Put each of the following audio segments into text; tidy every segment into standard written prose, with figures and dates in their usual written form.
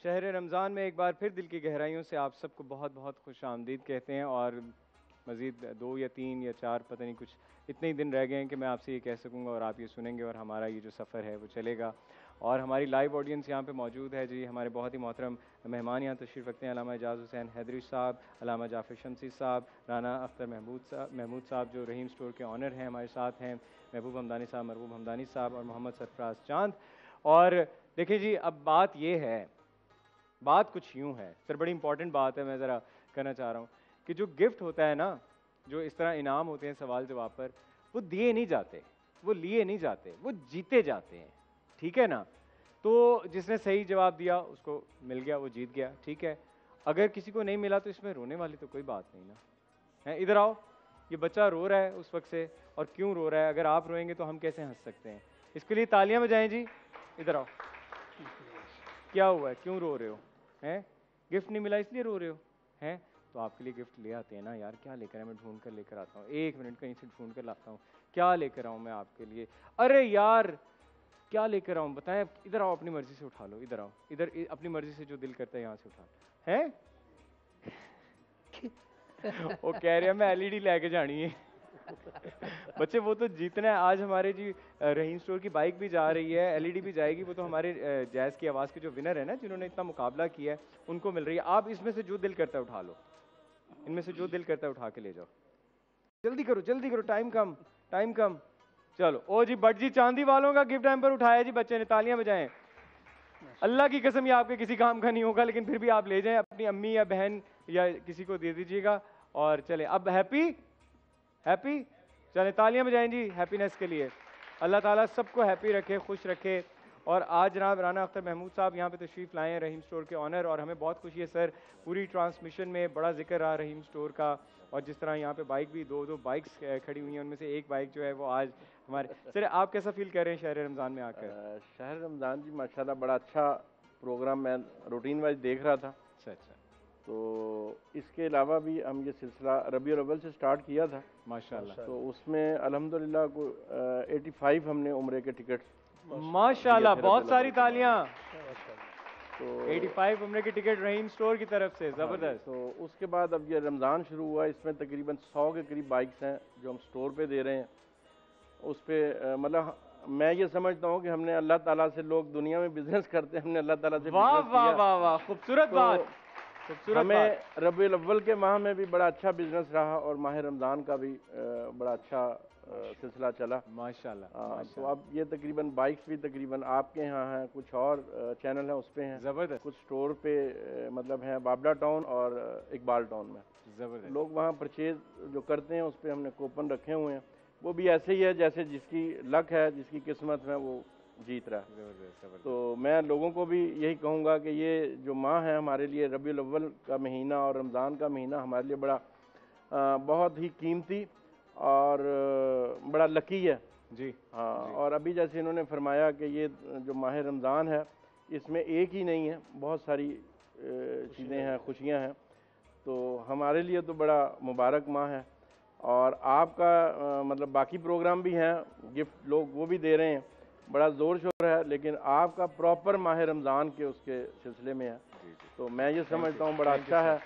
शहर रमज़ान में एक बार फिर दिल की गहराइयों से आप सबको बहुत बहुत खुश आमदीद कहते हैं। और मज़ीद 2 या 3 या 4 पता नहीं कुछ इतने ही दिन रह गए हैं कि मैं आपसे ये कह सकूंगा और आप ये सुनेंगे और हमारा ये जो सफ़र है वो चलेगा। और हमारी लाइव ऑडियंस यहाँ पे मौजूद है जी। हमारे बहुत ही मोहतरम मेहमान यहाँ तशरीफ़ रखते हैं, अल्लामा एजाज़ हुसैन हैदरी साहब, अल्लामा जाफ़र शमसी साहब, राना अख्तर महमूद साहब जो रहीम स्टोर के ऑनर हैं हमारे साथ हैं, महबूब हमदानी साहब, मरबूब हमदानी साहब और मोहम्मद सरफराज चांद। और देखिए जी, अब बात ये है, बात कुछ यूँ है सर, बड़ी इंपॉर्टेंट बात है, मैं ज़रा करना चाह रहा हूँ कि जो गिफ्ट होता है ना, जो इस तरह इनाम होते हैं सवाल जवाब पर, वो दिए नहीं जाते, वो लिए नहीं जाते, वो जीते जाते हैं। ठीक है ना? तो जिसने सही जवाब दिया उसको मिल गया, वो जीत गया। ठीक है, अगर किसी को नहीं मिला तो इसमें रोने वाली तो कोई बात नहीं ना है। इधर आओ, ये बच्चा रो रहा है उस वक्त से, और क्यों रो रहा है? अगर आप रोएंगे तो हम कैसे हंस सकते हैं? इसके लिए तालियां बजाएं जी। इधर आओ, क्या हुआ है, क्यों रो रहे हो? हैं, गिफ्ट नहीं मिला इसलिए रो रहे हो? हैं, तो आपके लिए गिफ्ट ले आते हैं ना यार। क्या लेकर है? मैं ढूंढ कर लेकर आता हूँ, 1 मिनट कहीं से ढूंढ कर लाता हूँ। क्या लेकर आऊँ मैं आपके लिए? अरे यार क्या लेकर आऊँ बताएं? इधर आओ, अपनी मर्जी से उठा लो। इधर आओ, इधर अपनी मर्जी से जो दिल करता है यहाँ से उठा लो। हैं वो कह रहे हैं मैं एलईडी लेके जानी है। बच्चे वो तो जीतना है। आज हमारे जी रहीम स्टोर की बाइक भी जा रही है, एलईडी भी जाएगी। वो तो हमारे जैज़ की आवाज़ के जो विनर है ना, जिन्होंने इतना मुकाबला किया है, उनको मिल रही है। आप इसमें से जो दिल करता है उठा लो, इनमें से जो दिल करता है उठा के ले जाओ। जल्दी करो, जल्दी करो, टाइम कम, टाइम कम। चलो, ओ जी भट्ट जी, चांदी वालों का गिफ्ट हैम्पर उठाया जी बच्चे ने, तालियां बजाएं। अल्लाह की कसम ये आपके किसी काम का नहीं होगा, लेकिन फिर भी आप ले जाएं, अपनी अम्मी या बहन या किसी को दे दीजिएगा। और चले, अब हैप्पी हैप्पी, चले तालियां बजाएं जी हैप्पीनेस के लिए। अल्लाह ताला सबको हैप्पी रखे, खुश रखे। और आज जनाब राना अख्तर महमूद साहब यहाँ पे तशरीफ़ लाए हैं, रहीम स्टोर के ऑनर, और हमें बहुत खुशी है सर। पूरी ट्रांसमिशन में बड़ा जिक्र रहा रहीम स्टोर का, और जिस तरह यहाँ पे बाइक भी दो बाइक्स खड़ी हुई हैं, उनमें से एक बाइक जो है वो आज हमारे सर। आप कैसा फील कर रहे हैं शहर रमज़ान में आकर? शहर रमज़ान जी माशाल्लाह बड़ा अच्छा प्रोग्राम मैं रूटीन वाइज देख रहा था। अच्छा, तो इसके अलावा भी हम ये सिलसिला रबीउल अव्वल से स्टार्ट किया था माशाल्लाह। तो उसमें अल्हम्दुलिल्लाह को 85 हमने उम्रे के टिकट माशाल्लाह, बहुत सारी तालियां। तो 85 उम्रे की टिकट रहीम स्टोर की तरफ से, ज़बरदस्त। तो उसके बाद अब ये रमज़ान शुरू हुआ, इसमें तकरीबन 100 के करीब बाइक्स हैं जो हम स्टोर पे दे रहे हैं। उस पर मतलब मैं ये समझता हूँ कि हमने अल्लाह ताला से, लोग दुनिया में बिजनेस करते हैं, हमने अल्लाह ताला से वाह बिजनेस वाह किया। वाह वाह, खूबसूरत बात, खूबसूरत हमें बात। रबीउल अव्वल के माह में भी बड़ा अच्छा बिजनेस रहा और माह रमज़ान का भी बड़ा अच्छा सिलसिला चला माशाल्लाह। तो अब ये तकरीबन बाइक्स भी तकरीबन आपके यहाँ हैं, कुछ और चैनल हैं उस पे हैं, ज़बरदस्त। कुछ स्टोर पे मतलब हैं बाबला टाउन और इकबाल टाउन में। ज़बरदस्त। लोग वहाँ परचेज जो करते हैं उस पर हमने कूपन रखे हुए हैं। वो भी ऐसे ही है जैसे जिसकी लक है, जिसकी किस्मत है वो जीत रहा है। ज़बरदस्त। तो मैं लोगों को भी यही कहूँगा कि ये जो माह है हमारे लिए, रबीउल अव्वल का महीना और रमज़ान का महीना हमारे लिए बड़ा बहुत ही कीमती और बड़ा लकी है जी। हाँ जी। और अभी जैसे इन्होंने फरमाया कि ये जो माह रमज़ान है इसमें एक ही नहीं है, बहुत सारी चीज़ें हैं, खुशियाँ हैं। तो हमारे लिए तो बड़ा मुबारक माह है। और आपका मतलब बाकी प्रोग्राम भी हैं, गिफ्ट लोग वो भी दे रहे हैं, बड़ा ज़ोर शोर है, लेकिन आपका प्रॉपर माह रमज़ान के उसके सिलसिले में है। तो मैं ये समझता हूँ बड़ा अच्छा है।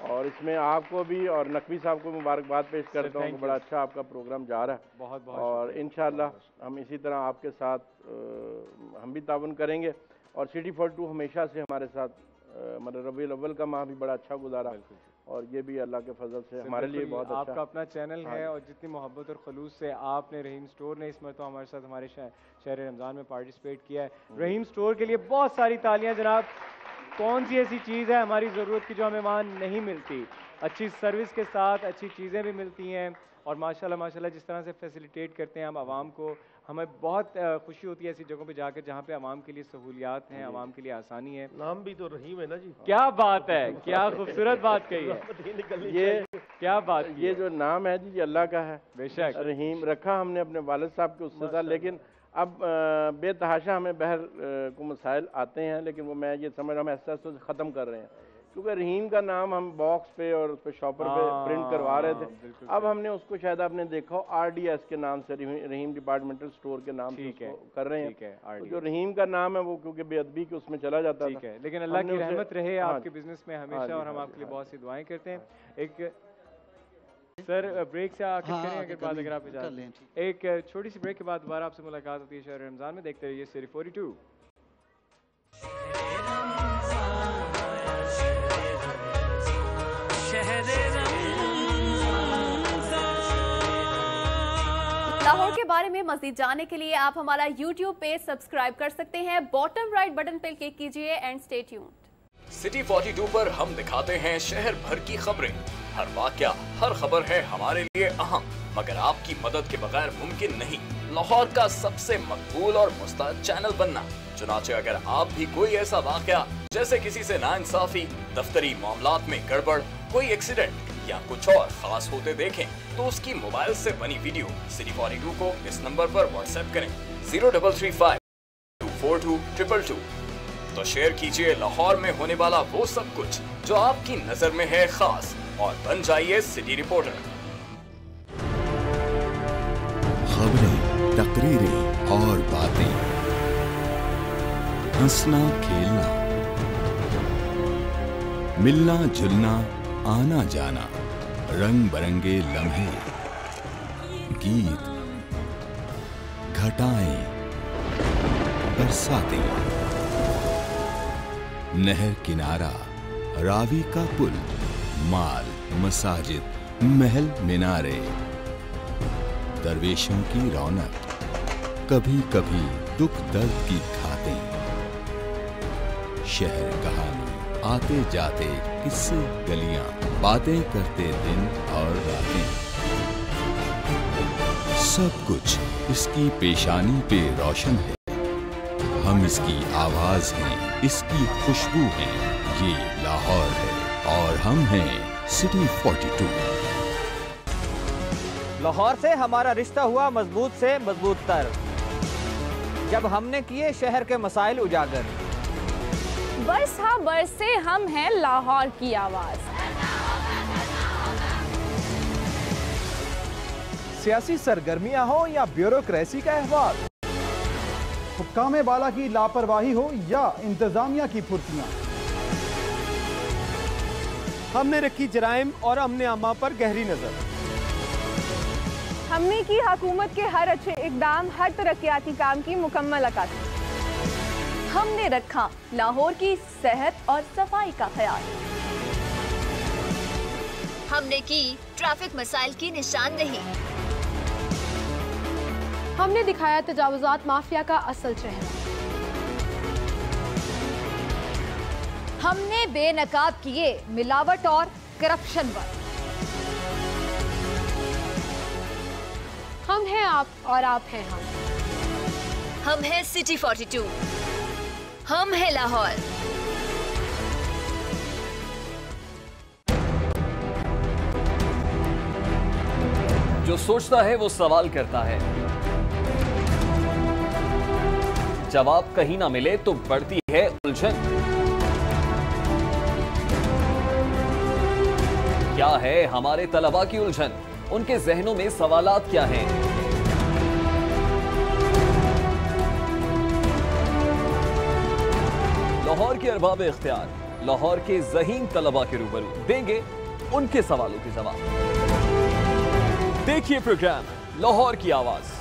और इसमें आपको भी और नकवी साहब को मुबारकबाद पेश करता हूँ, बड़ा अच्छा आपका प्रोग्राम जा रहा है। बहुत बहुत और इंशाअल्लाह हम इसी तरह आपके साथ हम भी ताउन करेंगे। और सिटी 42 हमेशा से हमारे साथ मतलब रबीउल अव्वल का माह भी बड़ा अच्छा गुजारा और ये भी अल्लाह के फजल से हमारे लिए बहुत अच्छा। आपका अपना चैनल है और जितनी मोहब्बत और खलूस से आपने रहीम स्टोर ने इस मरतबा हमारे साथ हमारे शहर रमज़ान में पार्टिसिपेट किया है। रहीम स्टोर के लिए बहुत सारी तालियां जनाब। कौन सी ऐसी चीज़ है हमारी ज़रूरत की जो हमें वहाँ नहीं मिलती? अच्छी सर्विस के साथ अच्छी चीज़ें भी मिलती हैं और माशाल्लाह माशाल्लाह जिस तरह से फैसिलिटेट करते हैं हम आवाम को, हमें बहुत खुशी होती है ऐसी जगहों पे जाकर जहाँ पे आवाम के लिए सहूलियात हैं, आवाम के लिए आसानी है। नाम भी तो रहीम है ना जी। क्या बात है, क्या खूबसूरत बात कही है ये, क्या बात। ये जो नाम है जी ये अल्लाह का है, बेशक। रहीम रखा हमने अपने वालिद साहब के उससे था, लेकिन अब बेतहाशा हमें बहर को मसाइल आते हैं, लेकिन वो मैं ये समझ रहा हूँ ऐसा ख़त्म कर रहे हैं क्योंकि रहीम का नाम हम बॉक्स पे और उस पे शॉपर पे प्रिंट करवा रहे थे। अब हमने उसको शायद आपने देखा हो RDS के नाम से, रहीम डिपार्टमेंटल स्टोर के नाम से उसको कर रहे हैं। तो जो रहीम का नाम है वो क्योंकि बेअदबी के उसमें चला जाता था। लेकिन अल्लाह की रहमत रहे आपके बिजनेस में हमेशा, और हम आपके लिए बहुत सी दुआएं करते हैं। एक सर ब्रेक से आखिर करें अगर बात, अगर आप इजाज़त दें। एक छोटी सी ब्रेक के बाद दोबारा आपसे मुलाकात होती है शहर रमज़ान में। देखते रहिए सिटी 42। लाहौर के बारे में मज़ीद जानने के लिए आप हमारा YouTube पेज सब्सक्राइब कर सकते हैं। बॉटम राइट बटन पर क्लिक कीजिए एंड स्टे ट्यून्ड। सिटी 42 पर हम दिखाते हैं शहर भर की खबरें। हर वाकया, हर खबर है हमारे लिए अहम, मगर आपकी मदद के बगैर मुमकिन नहीं लाहौर का सबसे मकबूल और मुस्तैद चैनल बनना। चुनाचे अगर आप भी कोई ऐसा वाकया जैसे किसी से नाइंसाफी, दफ्तरी मामलात में गड़बड़, कोई एक्सीडेंट या कुछ और खास होते देखें तो उसकी मोबाइल से बनी वीडियो सिटी 42 को इस नंबर पर व्हाट्सएप करें 0335 242 222। तो शेयर कीजिए लाहौर में होने वाला वो सब कुछ जो आपकी नजर में है खास, और बन जाइए सिटी रिपोर्टर। खबरें, तकरीरें और बातें, हंसना खेलना, मिलना जुलना, आना जाना, रंग बरंगे लम्हे, गीत, घटाएं, बरसातें, नहर किनारा, रावी का पुल, माल, मसाजिद, महल मीनारे, दरवेशों की रौनक, कभी कभी दुख दर्द की खातें, शहर कहानी, आते जाते किस्से गलियां, बातें करते दिन और रातें, सब कुछ इसकी पेशानी पे रोशन है। हम इसकी आवाज हैं, इसकी खुशबू है। ये लाहौर है और हम हैं सिटी 42। लाहौर से हमारा रिश्ता हुआ मजबूत से मजबूत तर, जब हमने किए शहर के मसाइल उजागर। बस हाँ बस से हम हैं लाहौर की आवाज। सियासी सरगर्मियां हो या ब्यूरोक्रेसी का अहवाल, हुक्काम बाला की लापरवाही हो या इंतजामिया की फुर्तियां, हमने रखी जराइम और अमने अम्मा पर गहरी नजर। हमने की हुकूमत के हर अच्छे इकदाम, हर तरक्याती काम की मुकम्मल अक्कासी। हमने रखा लाहौर की सेहत और सफाई का ख्याल। हमने की ट्रैफिक मसाइल की निशानदेही। हमने दिखाया तजावुजात माफिया का असल चेहरा। हमने बेनकाब किए मिलावट और करप्शन पर। हम हैं आप और आप हैं हम। हम हैं सिटी 42, हम हैं लाहौर। जो सोचता है वो सवाल करता है, जवाब कहीं ना मिले तो बढ़ती है उलझन। क्या है हमारे तलबा की उलझन? उनके जहनों में सवालात क्या हैं? लाहौर के अरबाब इख्तियार, लाहौर के ज़हीन तलबा के रूबरू देंगे उनके सवालों के जवाब। देखिए प्रोग्राम लाहौर की आवाज।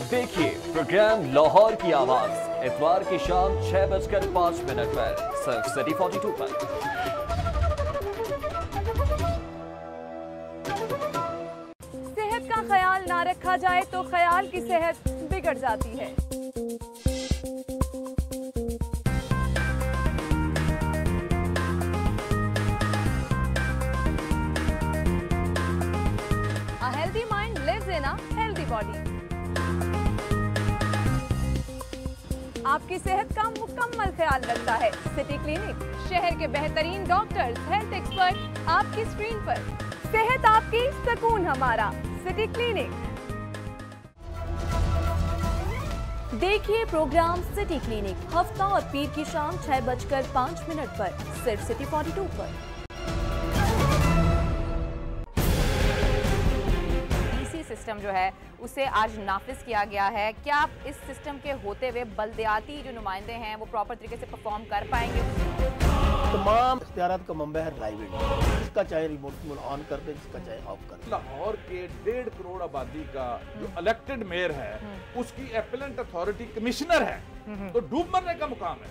देखिए प्रोग्राम लाहौर की आवाज इतवार की शाम 6:05 पर सिर्फ सिटी 42 पर। सेहत का ख्याल ना रखा जाए तो ख्याल की सेहत बिगड़ जाती है। A healthy mind lives in a healthy body. आपकी सेहत का मुकम्मल ख्याल रखता है सिटी क्लिनिक। शहर के बेहतरीन डॉक्टर्स, हेल्थ एक्सपर्ट आपकी स्क्रीन पर। सेहत आपकी, सुकून हमारा। City clinic. देखिए प्रोग्राम सिटी क्लिनिक हफ्ता और पीर की शाम 6:05 पर सिर्फ सिटी 42 पर। डीसी सिस्टम जो है उसे आज नाफिज किया गया है। क्या आप इस सिस्टम के होते हुए बल्दियाती जो नुमाइंदे हैं वो प्रॉपर तरीके से परफॉर्म कर पाएंगे? तमाम इख्तियारात का मंबा है लाइव, इसका चाहे रिमोट ऑन कर दे, इसका चाहे ऑफ कर दे। लाहौर के 1.5 करोड़ आबादी का जो इलेक्टेड मेयर है उसकी एपेलेंट अथॉरिटी कमिश्नर है, तो डूब मरने का मुकाम है।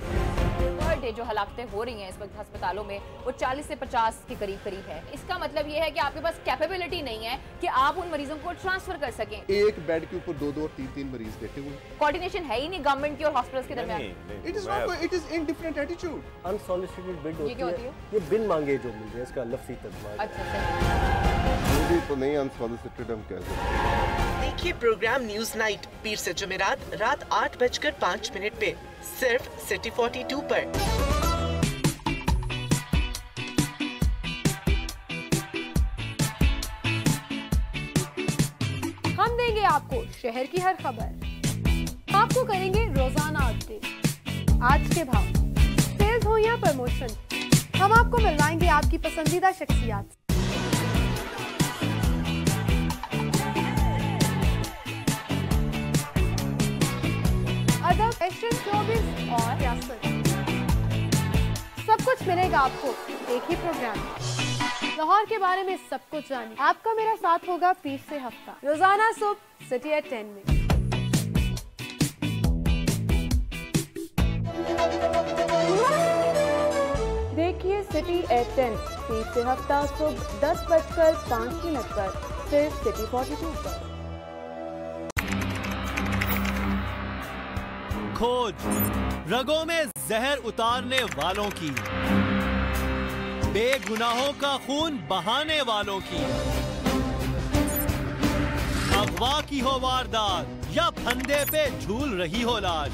पर डे जो हलाकतें हो रही हैं इस वक्त अस्पतालों में वो 40 से 50 के करीब है। इसका मतलब ये है कि आपके पास कैपेबिलिटी नहीं है कि आप उन मरीजों को ट्रांसफर कर सकें। एक बेड के ऊपर 2-2 और 3-3 मरीज बैठे हुए। कोऑर्डिनेशन है ही नहीं गवर्नमेंट की और हॉस्पिटल्स के दरमियान। It is not, it is indifferent attitude. Unsolicited bid होती होती है, ये बिन मांगे जो मिल जाए, इसका लफ्ज़ी तर्जुमा। अच्छा ये तो नहीं अनसॉलिसिटेड हम कह सकते। देखिए प्रोग्राम न्यूज नाइट पीर से जुमेरात रात 8:05 पे सिर्फ सिटी 42 पर। हम देंगे आपको शहर की हर खबर, आपको करेंगे रोजाना अपडेट, आज के भाव, सेल्स हो या प्रमोशन, हम आपको मिलवाएंगे आपकी पसंदीदा शख्सियात। अदब, फैशन, शोबिज़ और सियासत, सब कुछ मिलेगा आपको एक ही प्रोग्राम। लाहौर के बारे में सब कुछ जानिए। आपका मेरा साथ होगा पीर से हफ्ता, रोजाना सुबह सिटी एट 10 में। देखिए सिटी एट 10 पीर से हफ्ता सुबह 10:05 पर सिर्फ सिटी 42 पर। खोज रगों में जहर उतारने वालों की, बेगुनाहों का खून बहाने वालों की, अगवा की हो वारदात या फंदे पे झूल रही हो लाश,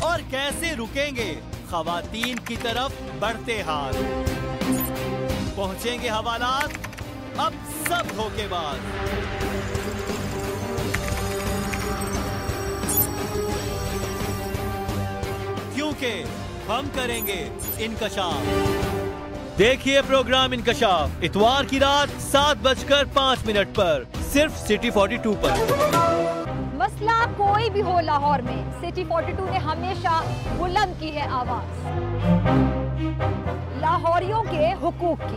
और कैसे रुकेंगे खवातीन की तरफ बढ़ते हाथ। पहुंचेंगे हवालात अब सब धोखेबाज। क्योंकि हम करेंगे इनकशाफ। देखिए प्रोग्राम इनकशाफ इतवार की रात 7:05 पर सिर्फ सिटी 42 पर। मसला कोई भी हो लाहौर में, सिटी 42 ने हमेशा बुलंद की है आवाज लाहौरियों के हुकूक की।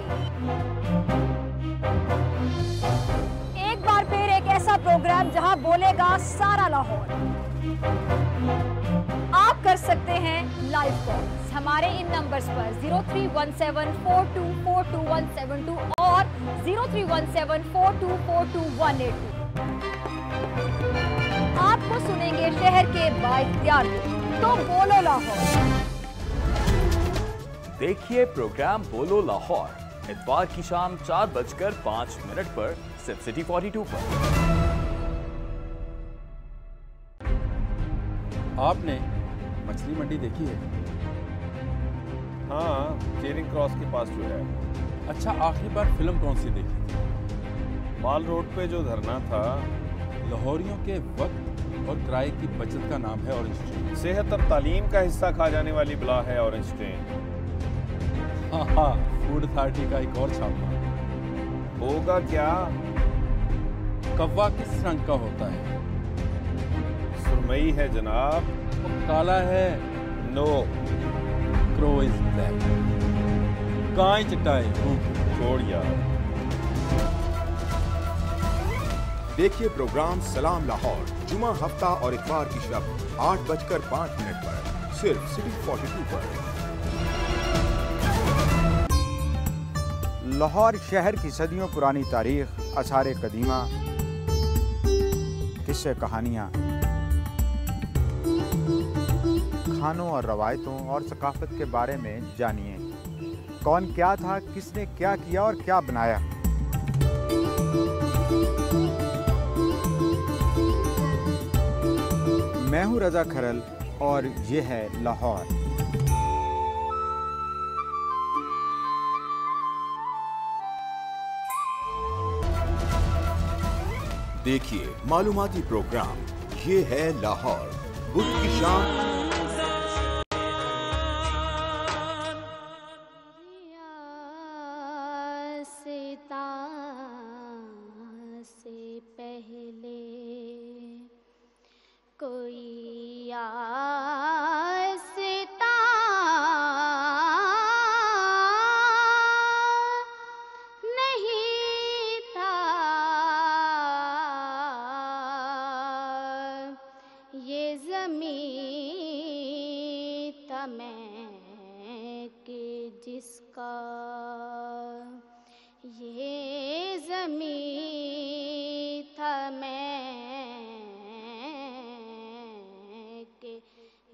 एक बार फिर एक ऐसा प्रोग्राम जहां बोलेगा सारा लाहौर। आप कर सकते हैं लाइव कॉल हमारे इन नंबर्स पर 031742422172 और 031742428182। आपको सुनेंगे शहर के बाइख्तियार तो बोलो लाहौर। देखिए प्रोग्राम बोलो लाहौर इतवार की शाम 4:05 पर सिर्फ सिटी 42 पर। आपने मछली मंडी देखी है? हाँ, चेरिंग क्रॉस के पास जो है। अच्छा, आखिरी बार फिल्म कौन सी देखी थी? माल रोड पे जो धरना था। लाहौरियों के वक्त और किराए की बचत का नाम है ऑरेंज ट्रेन। सेहत और तालीम का हिस्सा खा जाने वाली बला है ऑरेंज ट्रेन। हाँ, फूड अथॉरिटी का एक और छापा होगा। क्या कव्वा किस रंग का होता है? सुरमई है जनाब। काला है? No, crow is black. गाय चटाई छोड़ यार। देखिए प्रोग्राम सलाम लाहौर जुमा हफ्ता और इतवार की शब 8:05 पर सिर्फ सिटी 42 पर। लाहौर शहर की सदियों पुरानी तारीख, आसार कदीमा, किस्से कहानियाँ, खानों और रवायतों और सकाफत के बारे में जानिए। कौन क्या था, किसने क्या किया और क्या बनाया। मैं हूं रजा खरल और ये है लाहौर। देखिए मालूमाती प्रोग्राम ये है लाहौर, बुध की शाम।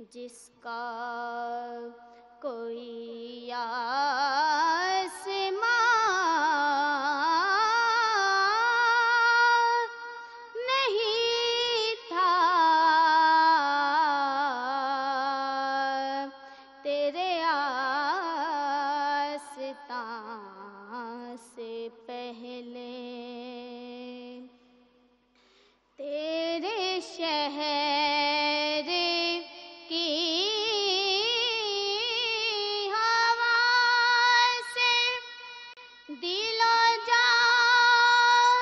जिसका कोई आसमां नहीं था, तेरे आस्तां से पहले तेरे शहर की हवा से दिलो जान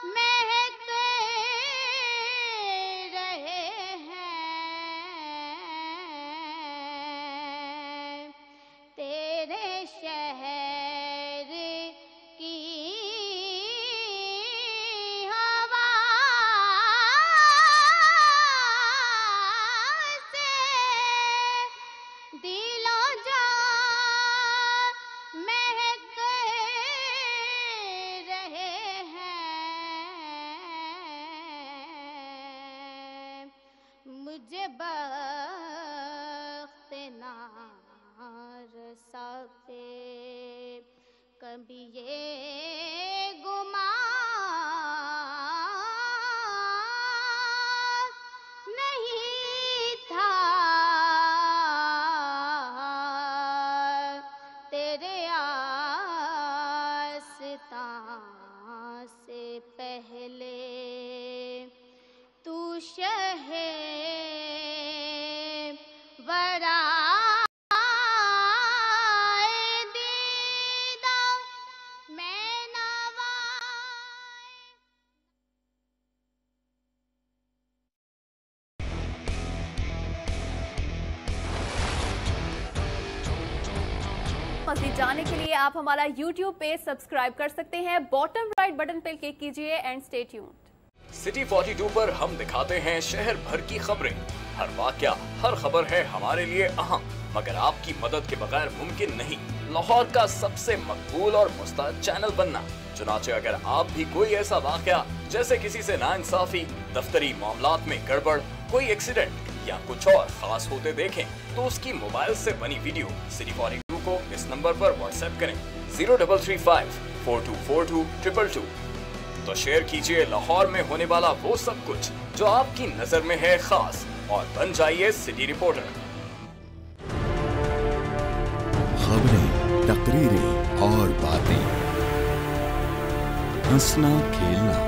महकते रहे हैं, तेरे शहर की हवा दिलो जान महकते रहे हैं, मुझे बख्त नारसा पे कभी ये गुमान नहीं था, तेरे आस्तां से पहले तू शहे वरा दीदा मैं नवा। मज़ीद जानने के लिए आप हमारा YouTube पेज सब्सक्राइब कर सकते हैं। बॉटम राइट बटन पर क्लिक कीजिए एंड स्टे ट्यून्ड। सिटी 42 पर हम दिखाते हैं शहर भर की खबरें। हर वाकया, हर खबर है हमारे लिए अहम, मगर आपकी मदद के बगैर मुमकिन नहीं लाहौर का सबसे मकबूल और मुस्तैद चैनल बनना। चुनाचे अगर आप भी कोई ऐसा वाकया जैसे किसी से नाइंसाफी, दफ्तरी मामलात में गड़बड़, कोई एक्सीडेंट या कुछ और खास होते देखें तो उसकी मोबाइल से बनी वीडियो सिटी 42 को इस नंबर पर व्हाट्सएप करें 0335 4242 222। तो शेयर कीजिए लाहौर में होने वाला वो सब कुछ जो आपकी नजर में है खास और बन जाइए सिटी रिपोर्टर। खबरें, तकरीरें और बातें, हंसना खेलना,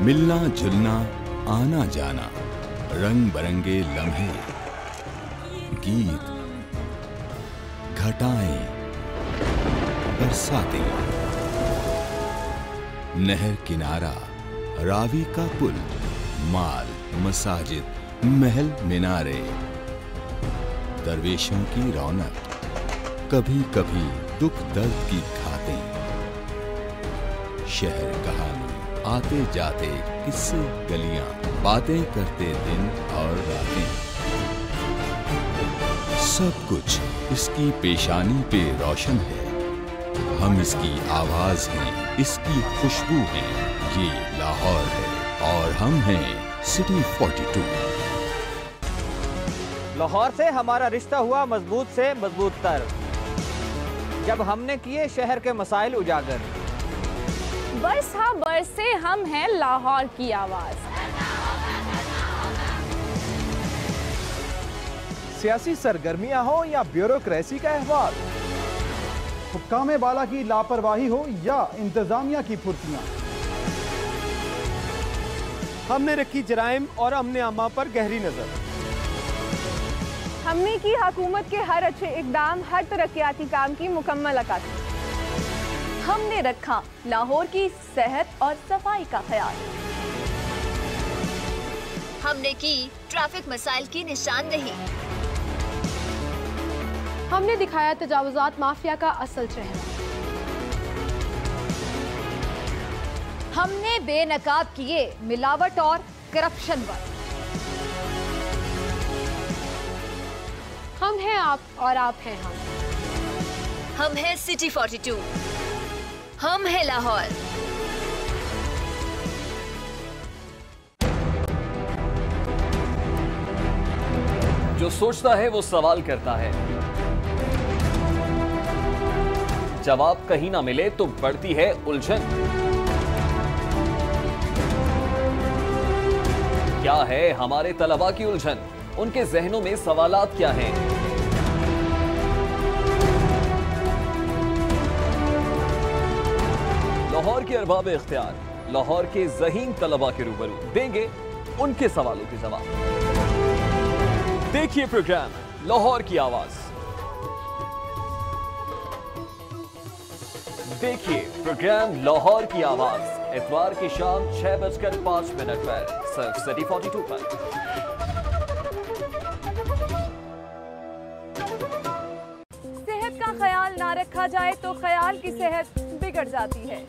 मिलना जुलना, आना जाना, रंग बिरंगे लम्हे, गीत, घटाएं, बरसातें, नहर किनारा, रावी का पुल, माल, मसाजिद, महल मीनारे, दरवेशों की रौनक, कभी कभी दुख दर्द की घातें, शहर कहानी, आते जाते किस्से गलियां, बातें करते दिन और रातें, सब कुछ इसकी पेशानी पे रोशन है। हम इसकी आवाज हैं, इसकी खुशबू हैं। ये लाहौर है और हम हैं सिटी 42। लाहौर से हमारा रिश्ता हुआ मजबूत से मजबूत तर, जब हमने किए शहर के मसाइल उजागर। बस हाँ बस से हम हैं लाहौर की आवाज। सियासी सरगर्मियां हो या ब्यूरोक्रेसी का अहवाल, हुक्काम बाला की लापरवाही हो या इंतजामिया की फुर्तियां, हमने रखी जराइम और अमन आमा पर गहरी नजर। हमने की हुकूमत के हर अच्छे इकदाम, हर तरक्याती काम की मुकम्मल अक्कासी। हमने रखा लाहौर की सेहत और सफाई का ख्याल। हमने की ट्रैफिक मसाइल की निशानदेही। हमने दिखाया तजावुजात माफिया का असल चेहरा। हमने बेनकाब किए मिलावट और करप्शन पर। हम हैं आप और आप हैं हम। हम हैं सिटी 42। हम हैं लाहौर। जो सोचता है वो सवाल करता है, जवाब कहीं ना मिले तो बढ़ती है उलझन। क्या है हमारे तलबा की उलझन? उनके जहनों में सवालात क्या हैं? लाहौर के अरबाब इख्तियार, लाहौर के ज़हीन तलबा के रूबरू देंगे उनके सवालों के जवाब। देखिए प्रोग्राम लाहौर की आवाज। देखिए प्रोग्राम लाहौर की आवाज इतवार की शाम 6:05 पर सिर्फ सिटी 42 पर। सेहत का ख्याल ना रखा जाए तो ख्याल की सेहत बिगड़ जाती है।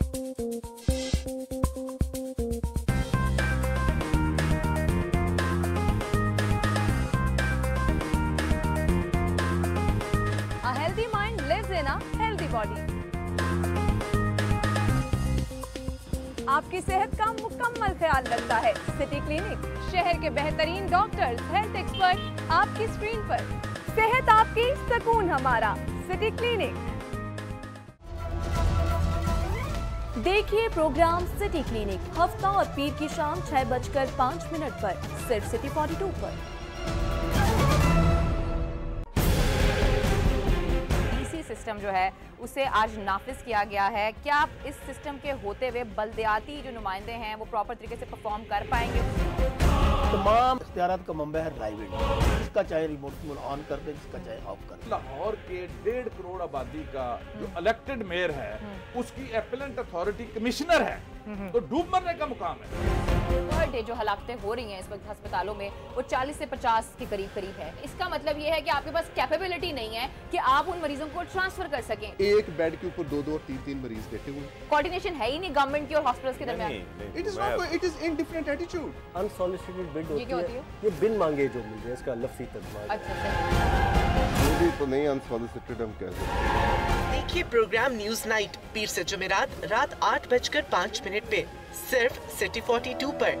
A healthy mind lives in a healthy body. आपकी सेहत का मुकम्मल ख्याल रखता है सिटी क्लिनिक। शहर के बेहतरीन डॉक्टर्स, हेल्थ एक्सपर्ट आपकी स्क्रीन पर। सेहत आपकी, सुकून हमारा। City clinic. देखिए प्रोग्राम सिटी क्लिनिक हफ्ता और पीर की शाम 6:05 पर सिर्फ सिटी 42 पर। सिस्टम जो है उसे आज नाफिज किया गया है। क्या आप इस सिस्टम के होते हुए बल्दियाती जो नुमाइंदे हैं वो प्रॉपर तरीके से परफॉर्म कर पाएंगे? तमाम इख्तियारात का मंबा है राइवेड, जिसका चाहे रिमोट ऑन कर दे, जिसका चाहे ऑफ कर दे। लाहौर के 1.5 करोड़ आबादी का जो इलेक्टेड मेयर है उसकी एपेलेंट अथॉरिटी कमिश्नर है, तो डूब मरने का मुकाम है। पर डे जो हलाकतें हो रही हैं इस वक्त अस्पतालों में वो 40 से 50 के करीब है। इसका मतलब ये है कि आपके पास कैपेबिलिटी नहीं है कि आप उन मरीजों को ट्रांसफर कर सकें। एक बेड के ऊपर 2 और 3 मरीज बैठे हुए। कोऑर्डिनेशन है ही नहीं गवर्नमेंट की और हॉस्पिटल्स के दरमियान। It is indifferent attitude. Unsolicited bid होती है, ये बिन मांगे जो मिल रहे हैं, इसका लफ्ज़ी तर्जुमा। अच्छा तो नहीं अनसॉलिसिटेड हम कह सकते। देखिए प्रोग्राम न्यूज नाइट पीर से जुमेरात रात 8:05 पे सिर्फ सिटी 42 पर।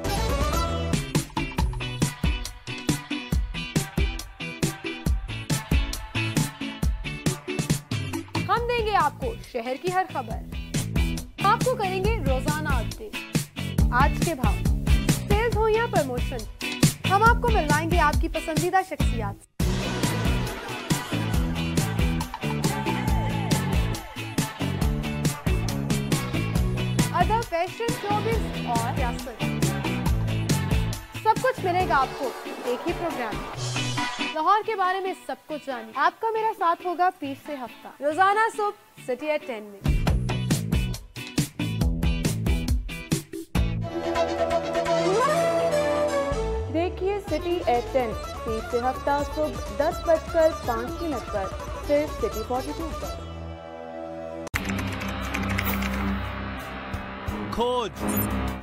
हम देंगे आपको शहर की हर खबर। आपको करेंगे रोजाना अपडेट, आज के भाव, सेल्स हो या प्रमोशन, हम आपको मिलवाएंगे आपकी पसंदीदा शख्सियात। अदब, फैशन, शोबिज़ और सियासत, सब कुछ मिलेगा आपको एक ही प्रोग्राम में। लाहौर के बारे में सब कुछ जानिए। आपका मेरा साथ होगा पीर से हफ्ता, रोजाना सुबह सिटी at 10 में। देखिए सिटी at 10 पीर से हफ्ता सुबह 10:05 पर सिर्फ सिटी 42 पर। खोज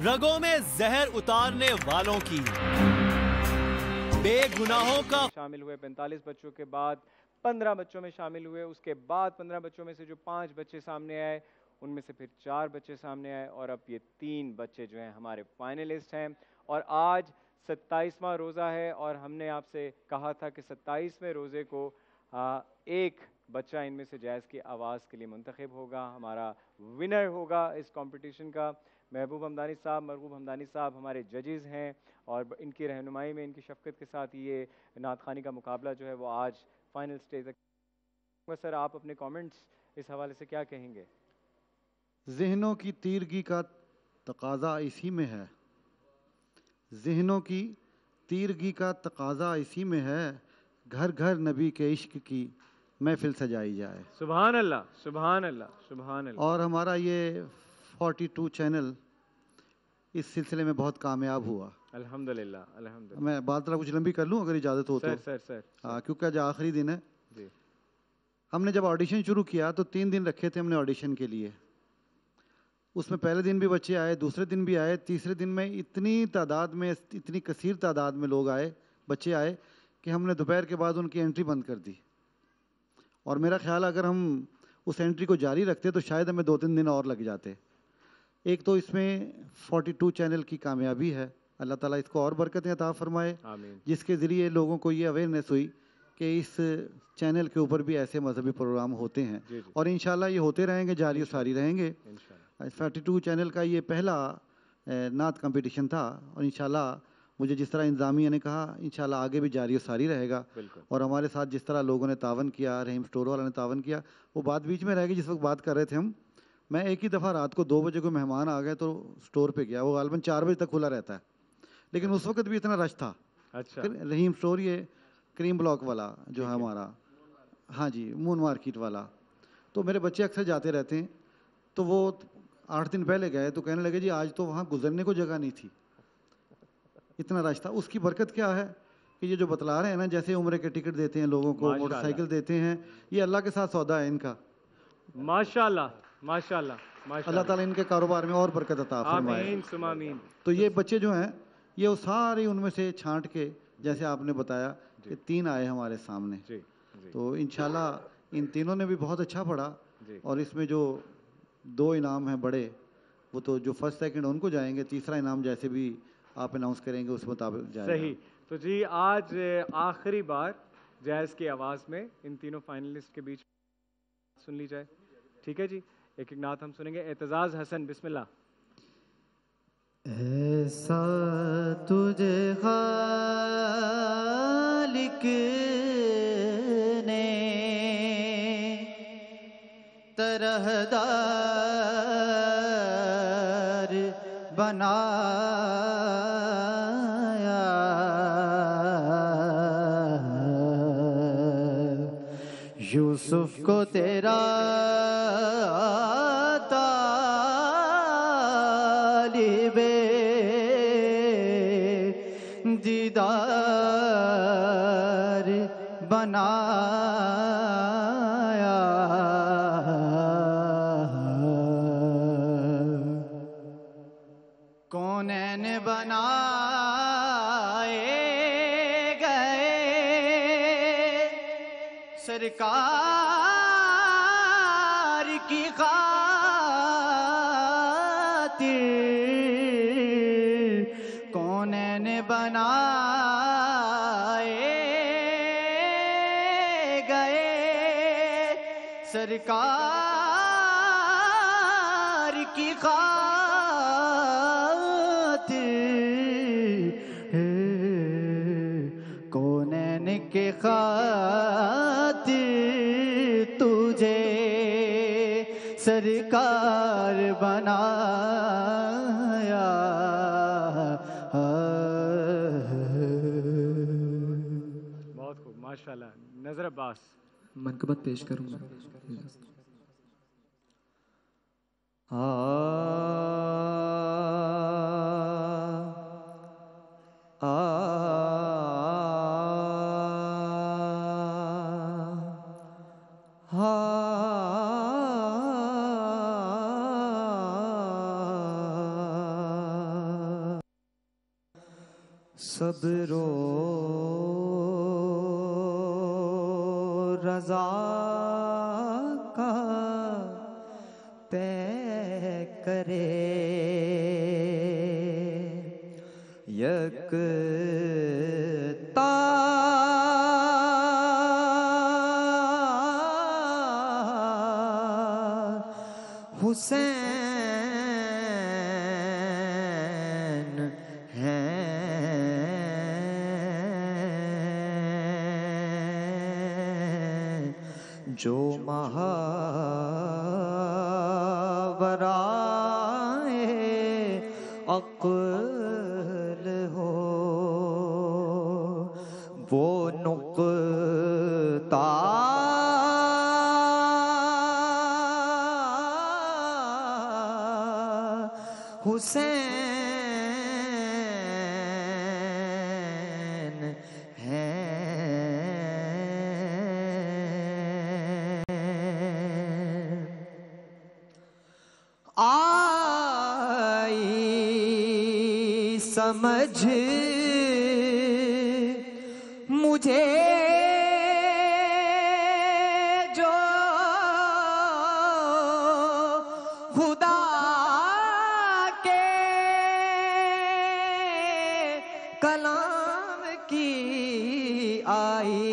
रगों में जहर उतारने वालों की, बेगुनाहों का। शामिल हुए 45 बच्चों के बाद 15 बच्चों में शामिल हुए। उसके बाद 15 बच्चों में से जो 5 बच्चे सामने आए उनमें से फिर 4 बच्चे सामने आए और अब ये 3 बच्चे जो हैं हमारे फाइनलिस्ट हैं। और आज 27वां रोज़ा है और हमने आपसे कहा था कि 27वें रोज़े को एक बच्चा इनमें से जैज़ की आवाज़ के लिए मुंतखब होगा, हमारा विनर होगा इस कंपटीशन का। महबूब हमदानी साहब, मरगूब हमदानी साहब हमारे जजेस हैं और इनकी रहनुमाई में, इनकी शफ़क़त के साथ ये नात ख़ानी का मुकाबला जो है वो आज फाइनल स्टेज तक। सर आप अपने कमेंट्स इस हवाले से क्या कहेंगे? ज़हनों की तीरगी का तकाजा इसी में है, ज़हनों की तीरगी का तकाजा इसी में है, घर घर नबी के इश्क की महफिल सजाई जाए। सुभान अल्लाह, सुभान अल्लाह, सुभान अल्लाह। और हमारा ये 42 चैनल इस सिलसिले में बहुत कामयाब हुआ। अल्हम्दुलिल्लाह, अल्हम्दुलिल्लाह। मैं बात जरा कुछ लंबी कर लूँ अगर इजाज़त हो तो। सर। हाँ, क्योंकि आज आखिरी दिन है जी। हमने जब ऑडिशन शुरू किया तो 3 दिन रखे थे हमने ऑडिशन के लिए। उसमें पहले दिन भी बच्चे आए, दूसरे दिन भी आए, तीसरे दिन में इतनी तादाद में, इतनी कसीर तादाद में लोग आए, बच्चे आए कि हमने दोपहर के बाद उनकी एंट्री बंद कर दी। और मेरा ख्याल अगर हम उस एंट्री को जारी रखते तो शायद हमें 2-3 दिन और लग जाते। एक तो इसमें 42 चैनल की कामयाबी है, अल्लाह ताला इसको और बरकतें अता फरमाए, जिसके ज़रिए लोगों को ये अवेयरनेस हुई कि इस चैनल के ऊपर भी ऐसे मजहबी प्रोग्राम होते हैं और इंशाल्लाह ये होते रहेंगे, जारी और सारी रहेंगे। 42 चैनल का ये पहला नात कंपटीशन था और इंशाल्लाह मुझे जिस तरह इंतज़ामिया ने कहा इंशाल्लाह आगे भी जारी और सारी रहेगा। और हमारे साथ जिस तरह लोगों ने तावन किया, रहीम स्टोर वाला ने तावन किया, वो बात बीच में रह गई जिस वक्त बात कर रहे थे हम। मैं एक ही दफ़ा रात को 2 बजे को मेहमान आ गए तो स्टोर पे गया, वो गालबन 4 बजे तक खुला रहता है, लेकिन उस वक्त भी इतना रश था। अच्छा। रहीम स्टोर ये क्रीम ब्लॉक वाला जो है हमारा, हाँ जी, मून मार्केट वाला। तो मेरे बच्चे अक्सर जाते रहते हैं, तो वो 8 दिन पहले गए तो कहने लगे जी आज तो वहाँ गुजरने को जगह नहीं थी, इतना रश था। उसकी बरकत क्या है कि ये जो बतला रहे हैं ना, जैसे उम्र के टिकट देते हैं लोगों को, मोटरसाइकिल देते हैं, ये अल्लाह के साथ सौदा है इनका। माशाल्लाह, माशाल्लाह, माशाल्लाह। अल्लाह ताला इनके कारोबार में और बरकत अता फरमाए। आमीन सुमा आमीन। तो ये बच्चे जो हैं ये वो सारे उनमें से छांट के, जैसे आपने बताया कि 3 आए हमारे सामने। तो इंशाल्लाह इन तीनों ने भी बहुत अच्छा पढ़ा और इसमें जो 2 इनाम हैं बड़े, वो तो जो फर्स्ट सेकंड उनको जाएंगे, तीसरा इनाम जैसे भी आप अनाउंस करेंगे उस मुताबिक जाएगा। सही। तो जी आज आखिरी बार जैज़ की आवाज़ में इन तीनों फाइनलिस्ट के बीच सुन ली जाए, ठीक है जी। एक एक नात हम सुनेंगे। एतजाज़ हसन, बिस्मिल्लाह। ऐसा तुझे खालिक ने तरहदार बनाया, यूसुफ को तेरा दीदार बनाया, कौनैन बनाए गए सरकार की खातिर, कौनैन बनाए गए सरकार की खातिर, कौनैन के खातिर तुझे सरकार बनाया। बहुत खूब, माशाल्लाह। नजर अब्बास। मनकबत पेश करूंगा। सब्रो रज़ा का तय करे, यकता हुसैन हैं, जो महावराए अक़्ल हो हुसैन है। आई समझ मुझे जो खुदा के कलाम की आई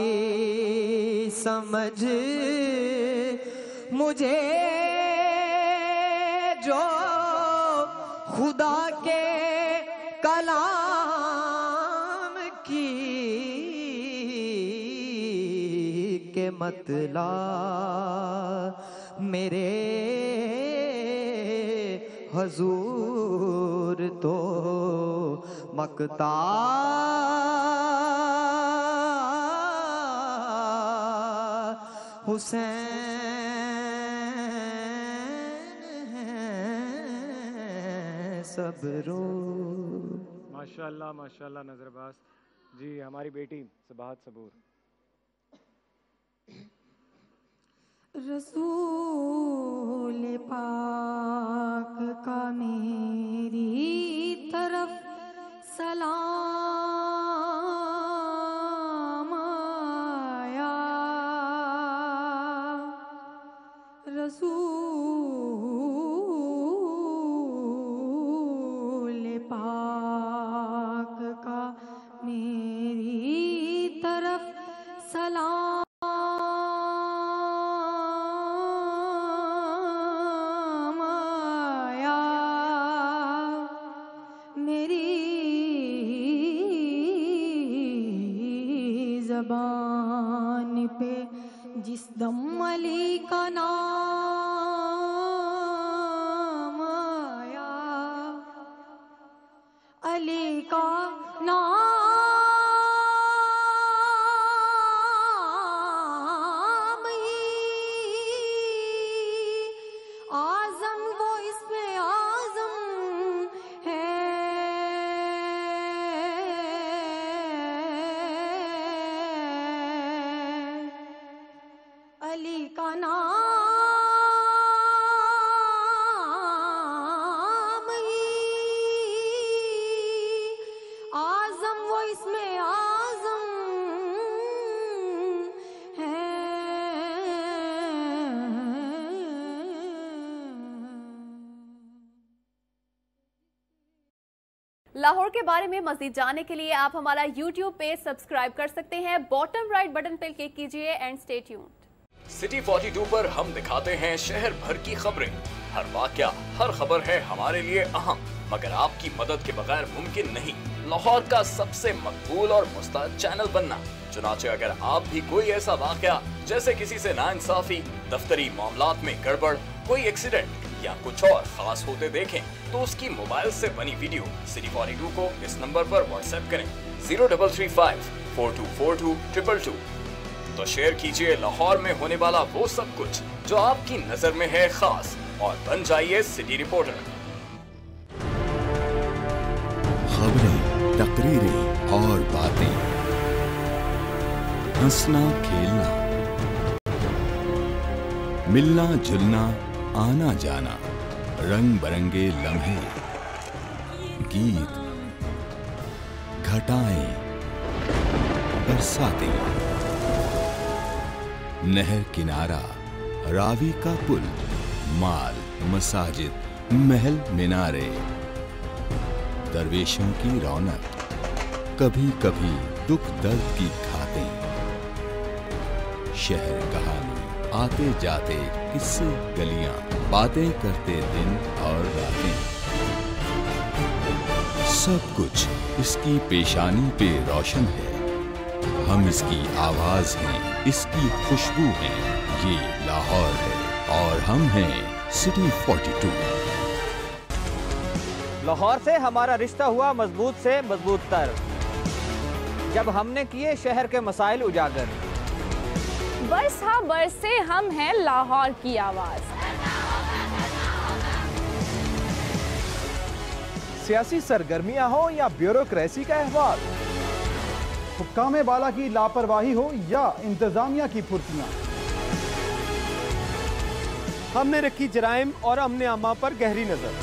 समझ मुझे जो खुदा के कलाम की के मतला मेरे हजूर तो मकता हुसैन है सबरो। माशाल्लाह माशाल्लाह नजरबाज जी, हमारी बेटी सबाहत सबूर। रसूल पाक का मेरी तरफ सलाम आया। रसूल पाक का मेरी तरफ सलाम ज़बान पे जिस दम अली का नाम आया, अली का नाम ही आज़म वो इसमें आज़म है। अली का नाम ही आज़म वो इसमें आज़म है। लाहौर के बारे में मज़ीद जानने के लिए आप हमारा YouTube पेज सब्सक्राइब कर सकते हैं। बॉटम राइट बटन पर क्लिक कीजिए एंड स्टे ट्यून्ड। सिटी 42 पर हम दिखाते हैं शहर भर की खबरें। हर वाकया, हर खबर है हमारे लिए अहम, मगर आपकी मदद के बगैर मुमकिन नहीं लाहौर का सबसे मकबूल और मुस्तैद चैनल बनना। चुनाचे अगर आप भी कोई ऐसा वाकया जैसे किसी से नाइंसाफी, दफ्तरी मामलात में गड़बड़, कोई एक्सीडेंट या कुछ और खास होते देखें तो उसकी मोबाइल से बनी वीडियो सिटी 42 को इस नंबर पर व्हाट्सएप करें 0335 4242 222। तो शेयर कीजिए लाहौर में होने वाला वो सब कुछ जो आपकी नजर में है खास, और बन जाइए सिटी रिपोर्टर। खबरें, तकरीरें और बातें, हंसना खेलना, मिलना जुलना, आना जाना, रंग बिरंगे लम्हे, गीत, घटाएं, बरसातें, नहर किनारा, रावी का पुल, माल, मसाजिद, महल मीनारे, दरवेशों की रौनक, कभी कभी दुख दर्द की घातें, शहर कहानी, आते जाते किस्से गलियां, बातें करते दिन और रातें, सब कुछ इसकी पेशानी पे रोशन है। हम इसकी आवाज हैं, इसकी खुशबू है। ये लाहौर है और हम हैं सिटी 42। लाहौर से हमारा रिश्ता हुआ मजबूत से मजबूत तर, जब हमने किए शहर के मसाइल उजागर। बस हाँ बस से हम हैं लाहौर की आवाज। सियासी सरगर्मियां हो या ब्यूरोक्रेसी का अहवाल, हुक्काम बाला की लापरवाही हो या इंतजामिया की फुर्तियां, हमने रखी जराइम और अमन आमा पर गहरी नजर।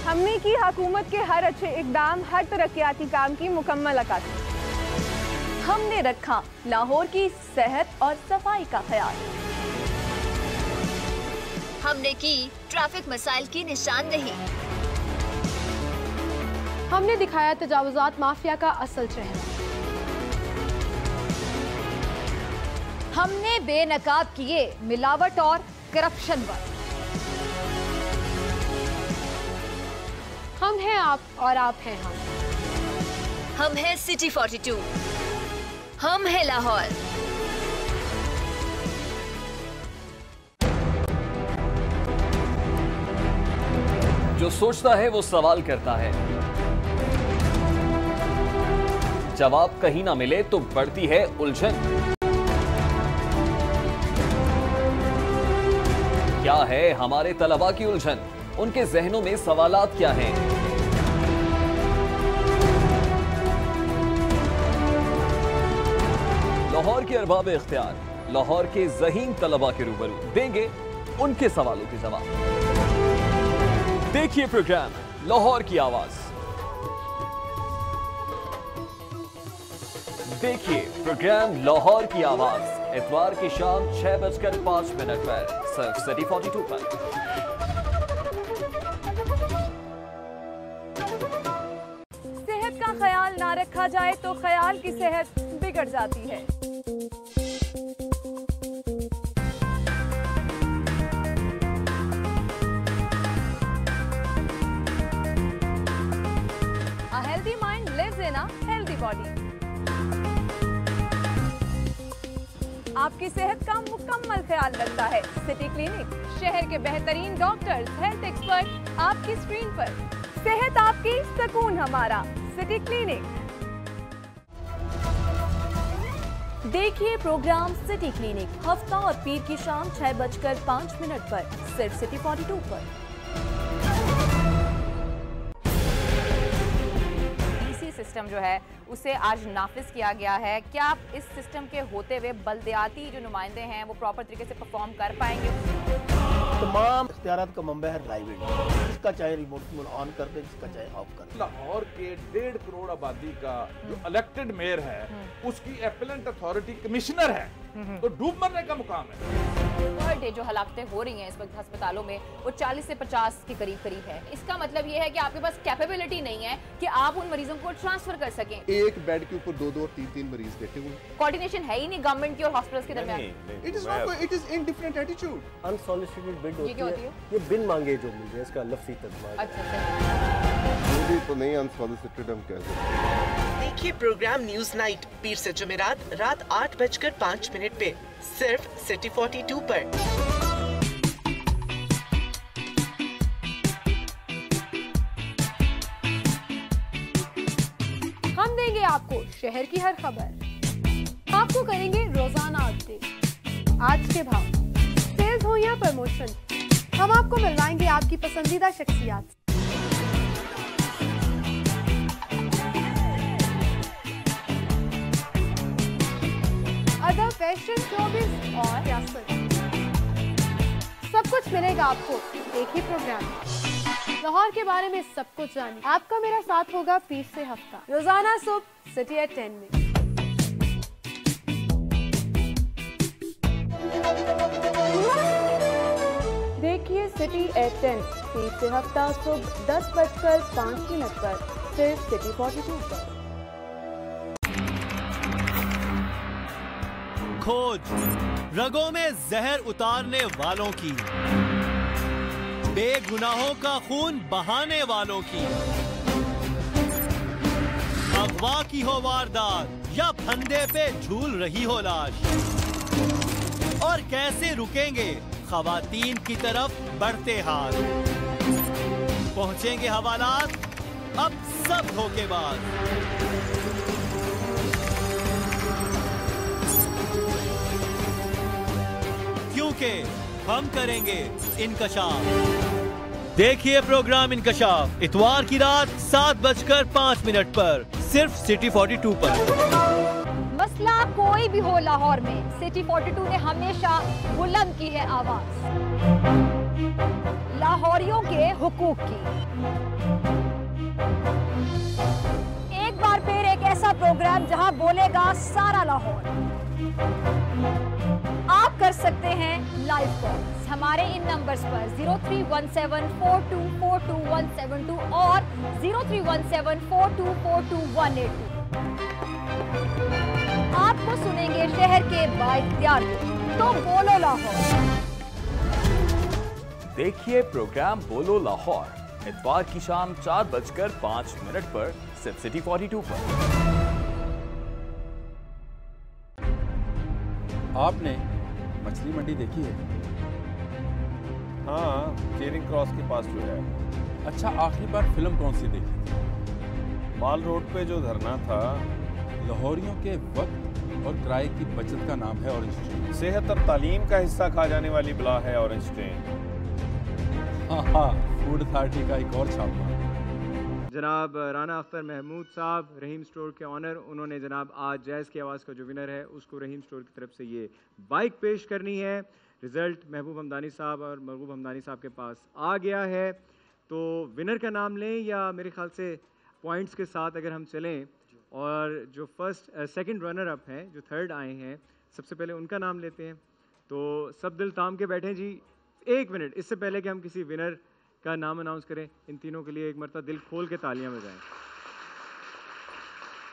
हमने की हुकूमत के हर अच्छे इकदाम, हर तरक्याती काम की मुकम्मल अक्कासी। हमने रखा लाहौर की सेहत और सफाई का ख्याल। हमने की ट्रैफिक मसाइल की निशानदेही। हमने दिखाया तजावुजात माफिया का असल चेहरा। हमने बेनकाब किए मिलावट और करप्शन पर। हम हैं आप और आप हैं हम। हम हैं सिटी 42, हम हैं लाहौर। जो सोचता है वो सवाल करता है, जवाब कहीं ना मिले तो बढ़ती है उलझन। क्या है हमारे तलबा की उलझन? उनके जहनों में सवालात क्या हैं? लाहौर के अरबाब इख्तियार लाहौर के ज़हीन तलबा के रूबरू देंगे उनके सवालों के जवाब। देखिए प्रोग्राम लाहौर की आवाज। देखिए प्रोग्राम लाहौर की आवाज इतवार की शाम 6:05 पर सिर्फ सिटी 42 पर। सेहत का ख्याल ना रखा जाए तो ख्याल की सेहत बिगड़ जाती है। A healthy mind lives in a healthy body. आपकी सेहत का मुकम्मल ख्याल रखता है सिटी क्लिनिक। शहर के बेहतरीन डॉक्टर्स, हेल्थ एक्सपर्ट आपकी स्क्रीन पर। सेहत आपकी, सुकून हमारा, सिटी क्लिनिक। देखिए प्रोग्राम सिटी क्लिनिक हफ्ता और पीर की शाम 6:05 पर सिर्फ सिटी 42 पर। सिस्टम जो है उसे आज नाफिज किया गया है। क्या आप इस सिस्टम के होते हुए बल्दियाती जो नुमाइंदे हैं वो प्रॉपर तरीके से परफॉर्म कर पाएंगे? तमाम इख्तियारात का मंबा है प्राइवेट, जिसका चाहे रिमोट ऑन कर दे, जिसका चाहे ऑफ कर दे। लाहौर के 1.5 करोड़ आबादी का जो इलेक्टेड मेयर है उसकी एपेलेंट अथॉरिटी कमिश्नर है, तो डूब मरने का मुकाम है। पर डे जो हलाकतें हो रही हैं इस वक्त अस्पतालों में वो 40 से 50 के करीब है। इसका मतलब ये है कि आपके पास कैपेबिलिटी नहीं है कि आप उन मरीजों को ट्रांसफर कर सकें। एक बेड के ऊपर 2-2 और 3-3 मरीज बैठे हुए। कोऑर्डिनेशन है ही नहीं गवर्नमेंट की और हॉस्पिटल्स के दरमियान। It is indifferent attitude. Unsolicited bid होती है, ये बिन मांगे जो मिल जाए, इसका लफ्ज़ी तर्जुमा। अच्छा तो नहीं अनसॉलिसिटेड हम कह सकते। देखिए प्रोग्राम न्यूज नाइट पीर से जुमेरात रात 8:05 पे सिर्फ सिटी 42 पर। हम देंगे आपको शहर की हर खबर, आपको करेंगे रोजाना अपडेट, आज के भाव, सेल्स हो या प्रमोशन, हम आपको मिलवाएंगे आपकी पसंदीदा शख्सियात। अदब, फैशन, शोबिज़ और सियासत, सब कुछ मिलेगा आपको एक ही प्रोग्राम में। लाहौर के बारे में सब कुछ जानिए। आपका मेरा साथ होगा पीर से हफ्ता, रोजाना सुबह सिटी एट 10 में। देखिए सिटी एट 10 पीर से हफ्ता सुबह 10:05 पर सिर्फ सिटी 42 पर। खोज रगों में जहर उतारने वालों की, बेगुनाहों का खून बहाने वालों की। अगवा की हो वारदात या फंदे पे झूल रही हो लाश, और कैसे रुकेंगे खवातीन की तरफ बढ़ते हाथ। पहुंचेंगे हवालात अब सब धोखेबाज। क्योंकि हम करेंगे इनकशाफ। देखिए प्रोग्राम इंकशाफ इतवार की रात 7:05 पर सिर्फ सिटी 42 पर। मसला कोई भी हो लाहौर में, सिटी 42 ने हमेशा बुलंद की है आवाज लाहौरियों के हुकूक की। एक बार फिर एक ऐसा प्रोग्राम जहां बोलेगा सारा लाहौर। आप कर सकते हैं लाइव कॉल हमारे इन नंबर्स पर 031742422172 और 031742428182। आपको सुनेंगे शहर के बाइख्तियार तो बोलो लाहौर। देखिए प्रोग्राम बोलो लाहौर इतवार की शाम 4:05 पर सिर्फ सिटी 42 पर। आपने मछली मंडी देखी है? हाँ, चेरिंग क्रॉस के पास जो है। अच्छा, आखिरी बार फिल्म कौन सी देखी थी? माल रोड पे जो धरना था, लाहौरियों के वक्त और किराए की बचत का नाम है ऑरेंज ट्रेन। सेहत और तालीम का हिस्सा खा जाने वाली बला है ऑरेंज ट्रेन। हाँ, फूड अथॉरिटी का एक और छापा। जनाब राना अख्तर महमूद साहब रहीम स्टोर के ऑनर, उन्होंने जनाब आज जैज़ की आवाज़ का जो विनर है उसको रहीम स्टोर की तरफ से ये बाइक पेश करनी है। रिज़ल्ट महबूब हमदानी साहब और महबूब हमदानी साहब के पास आ गया है, तो विनर का नाम लें या मेरे ख्याल से पॉइंट्स के साथ अगर हम चलें, और जो सेकंड रनर अप हैं, जो थर्ड आए हैं, सबसे पहले उनका नाम लेते हैं। तो सब दिल थाम के बैठें जी, 1 मिनट इससे पहले कि हम किसी विनर का नाम अनाउंस करें, इन तीनों के लिए एक मरतबा दिल खोल के तालियां बजाएं।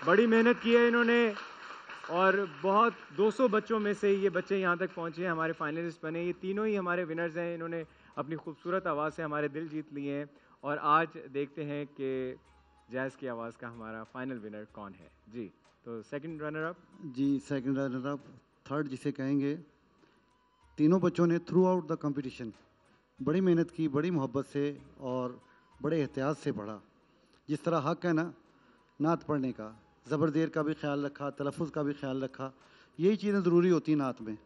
बड़ी मेहनत की है इन्होंने और बहुत 200 बच्चों में से ये बच्चे यहाँ तक पहुँचे हैं, हमारे फाइनलिस्ट बने। ये तीनों ही हमारे विनर्स हैं, इन्होंने अपनी खूबसूरत आवाज़ से हमारे दिल जीत लिए हैं। और आज देखते हैं कि जैज़ की आवाज़ का हमारा फाइनल विनर कौन है जी। तो सेकंड रनर अप जी, सेकंड रनर अप, थर्ड जिसे कहेंगे। तीनों बच्चों ने थ्रू आउट द कंपटीशन बड़ी मेहनत की, बड़ी मोहब्बत से और बड़े एहतियात से पढ़ा। जिस तरह हक़ है ना नात पढ़ने का, ज़बरदेर का भी ख्याल रखा, तलफ़ुज़ का भी ख्याल रखा। यही चीज़ें ज़रूरी होती हैं नात में।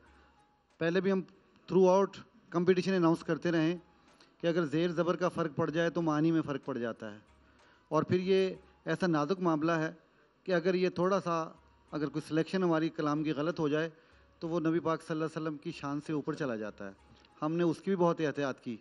पहले भी हम थ्रू आउट कंपटीशन अनाउंस करते रहें कि अगर ज़ेर ज़बर का फ़र्क पड़ जाए तो मानी में फ़र्क पड़ जाता है। और फिर ये ऐसा नाजुक मामला है कि अगर ये थोड़ा सा अगर कोई सिलेक्शन हमारी कलाम की गलत हो जाए तो वो नबी पाक सल्लल्लाहु अलैहि वसल्लम की शान से ऊपर चला जाता है। हमने उसकी भी बहुत एहतियात की।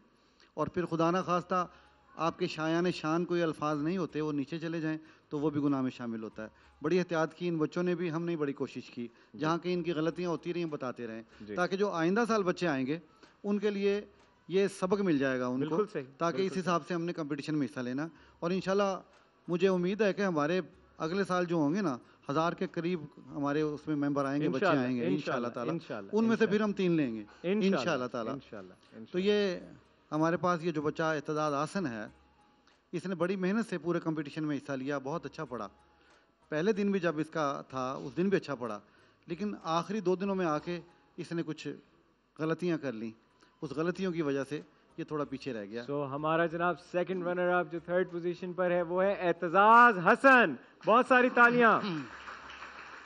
और फिर खुदा ना खास्ता आपके शायान शान कोई अल्फाज नहीं होते, वो नीचे चले जाएं तो वो भी गुनाह में शामिल होता है। बड़ी एहतियात की इन बच्चों ने भी, हमने बड़ी कोशिश की। जहाँ कहीं इनकी गलतियाँ होती रही बताते रहें, ताकि जो आइंदा साल बच्चे आएंगे उनके लिए ये सबक मिल जाएगा उनको, ताकि इस हिसाब से हमने कंपटीशन में हिस्सा लेना। और इंशाल्लाह मुझे उम्मीद है कि हमारे अगले साल जो होंगे ना 1000 के करीब हमारे उसमें मेंबर आएंगे, बच्चे आएंगे इंशाल्लाह ताला। उनमें से फिर हम 3 लेंगे इंशाल्लाह ताला। तो ये हमारे पास ये जो बच्चा एतजाज़ आसन है, इसने बड़ी मेहनत से पूरे कंपटीशन में हिस्सा लिया, बहुत अच्छा पढ़ा। पहले दिन भी जब इसका था उस दिन भी अच्छा पढ़ा, लेकिन आखिरी 2 दिनों में आके इसने कुछ गलतियाँ कर ली। उस गलतियों की वजह से ये थोड़ा पीछे रह गया। तो हमारा जनाब सेकंड रनर अप जो थर्ड पोजीशन पर है वो है एतजाज हसन। बहुत सारी तालियां।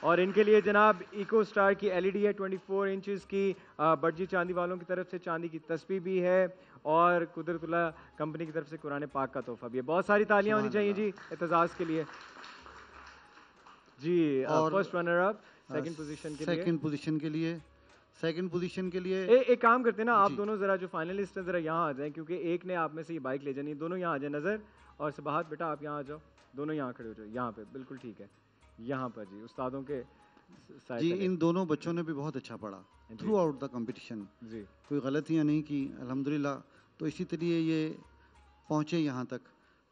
और इनके लिए जनाब इको स्टार की एलईडी है 24 इंचेस की, बड़जी चांदी वालों की तरफ से चांदी की तस्बीह भी है और कुदरतुल्लाह कंपनी की तरफ से कुरान पाक का तोहफा भी है। बहुत सारी तालियां होनी चाहिए जी एतजाज के लिए जी। और first runner up second position के लिए एक काम करते हैं ना, आप दोनों जरा जो फाइनलिस्ट हैं जरा यहाँ आ जाएं, क्योंकि एक ने आप में से ये बाइक ले जानी है। दोनों यहाँ आ जाए नजर, और सबाहत बेटा आप यहाँ आ जाओ, दोनों यहाँ खड़े हो जाओ, यहाँ पे बिल्कुल ठीक है, यहाँ पर जी उस्तादों के जी। इन दोनों बच्चों ने भी बहुत अच्छा पढ़ा थ्रू आउट द कंपटीशन जी, कोई गलतियाँ नहीं की अल्हम्दुलिल्लाह। तो इसी तरीके ये पहुँचे यहाँ तक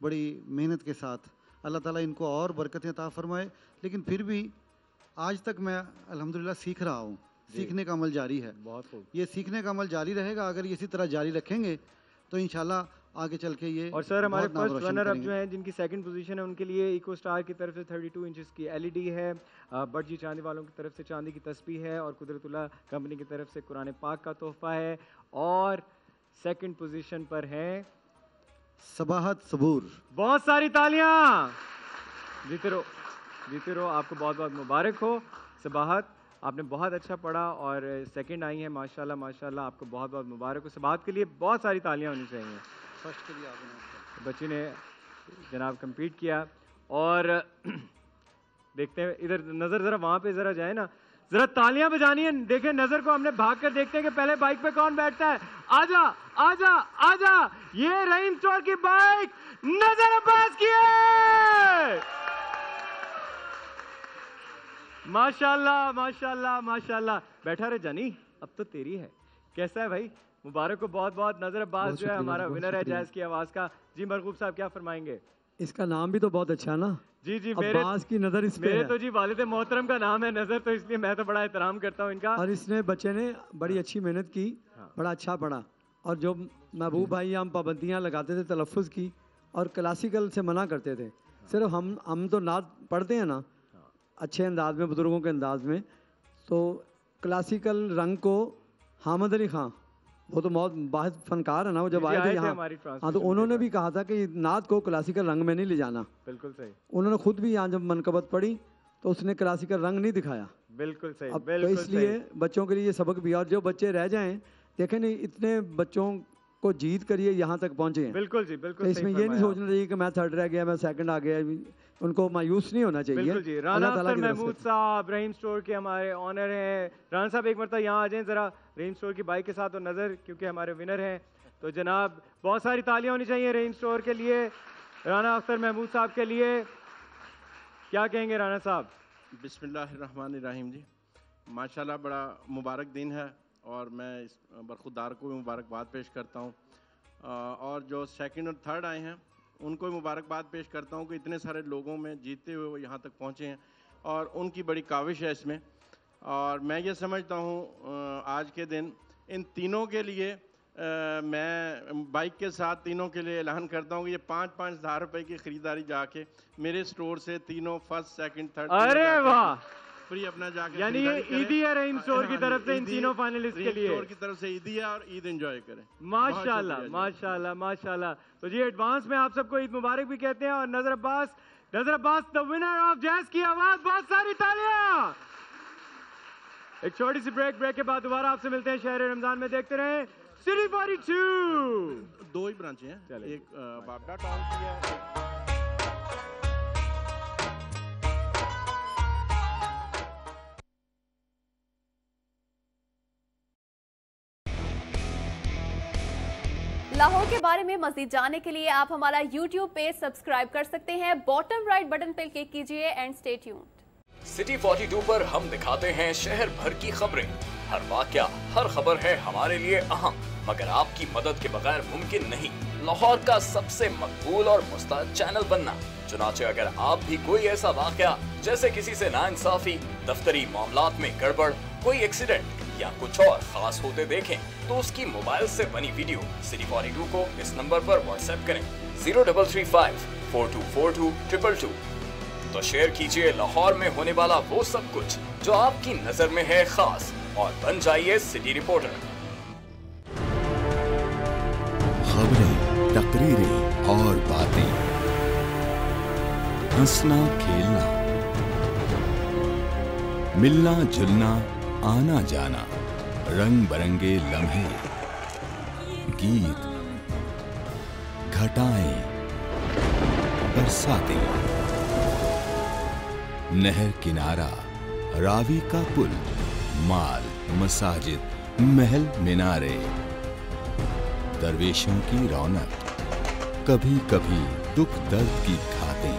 बड़ी मेहनत के साथ। अल्लाह ताला इनको और बरकतें अता फरमाए। लेकिन फिर भी आज तक मैं अल्हम्दुलिल्लाह सीख रहा हूँ, सीखने का अमल जारी है। बहुत खूब। ये सीखने का अमल जारी रहेगा, अगर ये इसी तरह जारी रखेंगे तो इंशाल्लाह आगे चल के ये। और सर हमारे फर्स्ट रनर अप जो हैं जिनकी सेकंड पोजीशन है, उनके लिए इको स्टार की तरफ से 32 इंचेस की एलईडी है, बड़जी चांदी वालों की तरफ से चांदी की तस्बीह है और कुदरतुल्लाह कंपनी की तरफ से कुरान पाक का तोहफा है। और सेकंड पोजीशन पर है सबाहत सबूर। बहुत सारी तालियां। जीते रहो, जीते रहो, आपको बहुत बहुत मुबारक हो सबाहत, आपने बहुत अच्छा पढ़ा और सेकंड आई हैं माशाल्लाह माशाल्लाह, आपको बहुत बहुत मुबारक हो। सबाहत के लिए बहुत सारी तालियां होनी चाहिए। फर्स्ट के लिए आगे बच्ची ने जनाब compete किया और देखते हैं इधर नजर जरा वहां पे जरा जाए ना, जरा तालियां बजानी है। देखें नजर को हमने भाग कर देखते हैं कि पहले बाइक पे कौन बैठता है। आजा आजा आजा, ये रहीम स्टोर की बाइक नजर अब्बास की है। माशाल्लाह माशाल्लाह माशाल्लाह। बैठा रहे जानी, अब तो तेरी है। कैसा है भाई? मुबारक को बहुत बहुत। नजर अब्बास जो है हमारा विनर है जैज़ की आवाज का। जी मरगूब साहब क्या फरमाएंगे? इसका नाम भी तो बहुत अच्छा है ना। जी जी, अब्बास की नजर इस पे मेरे है। तो जी वालिद मोहतरम का नाम है नजर, तो इसलिए मैं तो बड़ा एहतराम करता हूँ इनका। और इसने बच्चे ने बड़ी अच्छी मेहनत की, बड़ा अच्छा पढ़ा। और जो महबूब भाई हम पाबंदियाँ लगाते थे तलफ़ुज़ की और क्लासिकल से मना करते थे, सिर्फ हम तो नात पढ़ते हैं ना अच्छे अंदाज में, बुजुर्गों के अंदाज में, तो क्लासिकल रंग को हामिद अली खां, वो तो बहुत बाहर फनकार है ना, वो जब आए थे यहाँ, हाँ, तो उन्होंने भी कहा था कि नात को क्लासिकल रंग में नहीं ले जाना। बिल्कुल सही। उन्होंने खुद भी यहाँ जब मनकबत पढ़ी तो उसने क्लासिकल रंग नहीं दिखाया। बिल्कुल सही। अब बिल्कुल तो इसलिए सही। बच्चों के लिए ये सबक भी है। और जो बच्चे रह जाएं, देखें नहीं इतने बच्चों को जीत करिए यहाँ तक पहुँचे हैं। बिल्कुल जी बिल्कुल। तो इसमें ये नहीं सोचना चाहिए कि मैं थर्ड रह गया, मैं सेकंड आ गया, उनको मायूस नहीं होना चाहिए। बिल्कुल जी। राना अख्तर महमूद साहब रहीम स्टोर के हमारे ऑनर हैं। राना साहब एक मरतबा यहाँ आ जाएं जरा रहीम स्टोर की बाइक के साथ, और नज़र क्योंकि हमारे विनर हैं, तो जनाब बहुत सारी तालियां होनी चाहिए रहीम स्टोर के लिए, राना अख्तर महमूद साहब के लिए। क्या कहेंगे राना साहब? बिस्मिल्लाहिर्रहमानिर्रहीम जी, माशाल्लाह बड़ा मुबारक दिन है और मैं इस बरखुरदार को भी मुबारकबाद पेश करता हूँ, और जो सेकंड और थर्ड आए हैं उनको भी मुबारकबाद पेश करता हूँ कि इतने सारे लोगों में जीतते हुए वो यहाँ तक पहुँचे हैं और उनकी बड़ी काविश है इसमें। और मैं ये समझता हूँ आज के दिन इन तीनों के लिए मैं बाइक के साथ तीनों के लिए ऐलान करता हूँ कि ये 5-5 हज़ार रुपये की ख़रीदारी जाके मेरे स्टोर से तीनों फर्स्ट सेकंड थर्ड, अरे वाह, फ्री अपना जाके, यानी ये ईदी है रहीम स्टोर की तरफ से इन तीनों फाइनलिस्ट के लिए। स्टोर की तरफ से ईदी है और ईद एंजॉय करें। माशाल्लाह माशाल्लाह माशाल्लाह। तो जी एडवांस में आप सबको ईद मुबारक भी कहते हैं। और नजर Abbas the winner of jazz की आवाज। बहुत सारी तालियां। एक छोटी सी ब्रेक के बाद दोबारा आपसे मिलते हैं शहर रमजान में। देखते रहे सिटी 42। 2 ही ब्रांचें हैं, एक बाबा टाउन की है। लाहौर के बारे में मज़ीद जानने के लिए आप हमारा YouTube पेज सब्सक्राइब कर सकते हैं। बॉटम राइट बटन पर क्लिक कीजिए एंड स्टे ट्यून्ड। सिटी 42 पर हम दिखाते हैं शहर भर की खबरें। हर वाकया, हर खबर है हमारे लिए अहम, मगर आपकी मदद के बगैर मुमकिन नहीं लाहौर का सबसे मकबूल और मुस्तैद चैनल बनना। चुनाचे अगर आप भी कोई ऐसा वाकया जैसे किसी से नाइंसाफी, दफ्तरी मामलात में गड़बड़, कोई एक्सीडेंट या कुछ और खास होते देखें तो उसकी मोबाइल से बनी वीडियो सिटी 42 को इस नंबर पर व्हाट्सएप करें 0335 4242 222। तो शेयर कीजिए लाहौर में होने वाला वो सब कुछ जो आपकी नजर में है खास, और बन जाइए सिटी रिपोर्टर। खबरें, तकरीरें और बातें, हंसना खेलना, मिलना जुलना, आना जाना, रंग बरंगे लम्हे, गीत, घटाएं, बरसातें, नहर किनारा, रावी का पुल, माल, मसाजिद, महल मीनारे, दरवेशों की रौनक, कभी कभी दुख दर्द की घातें,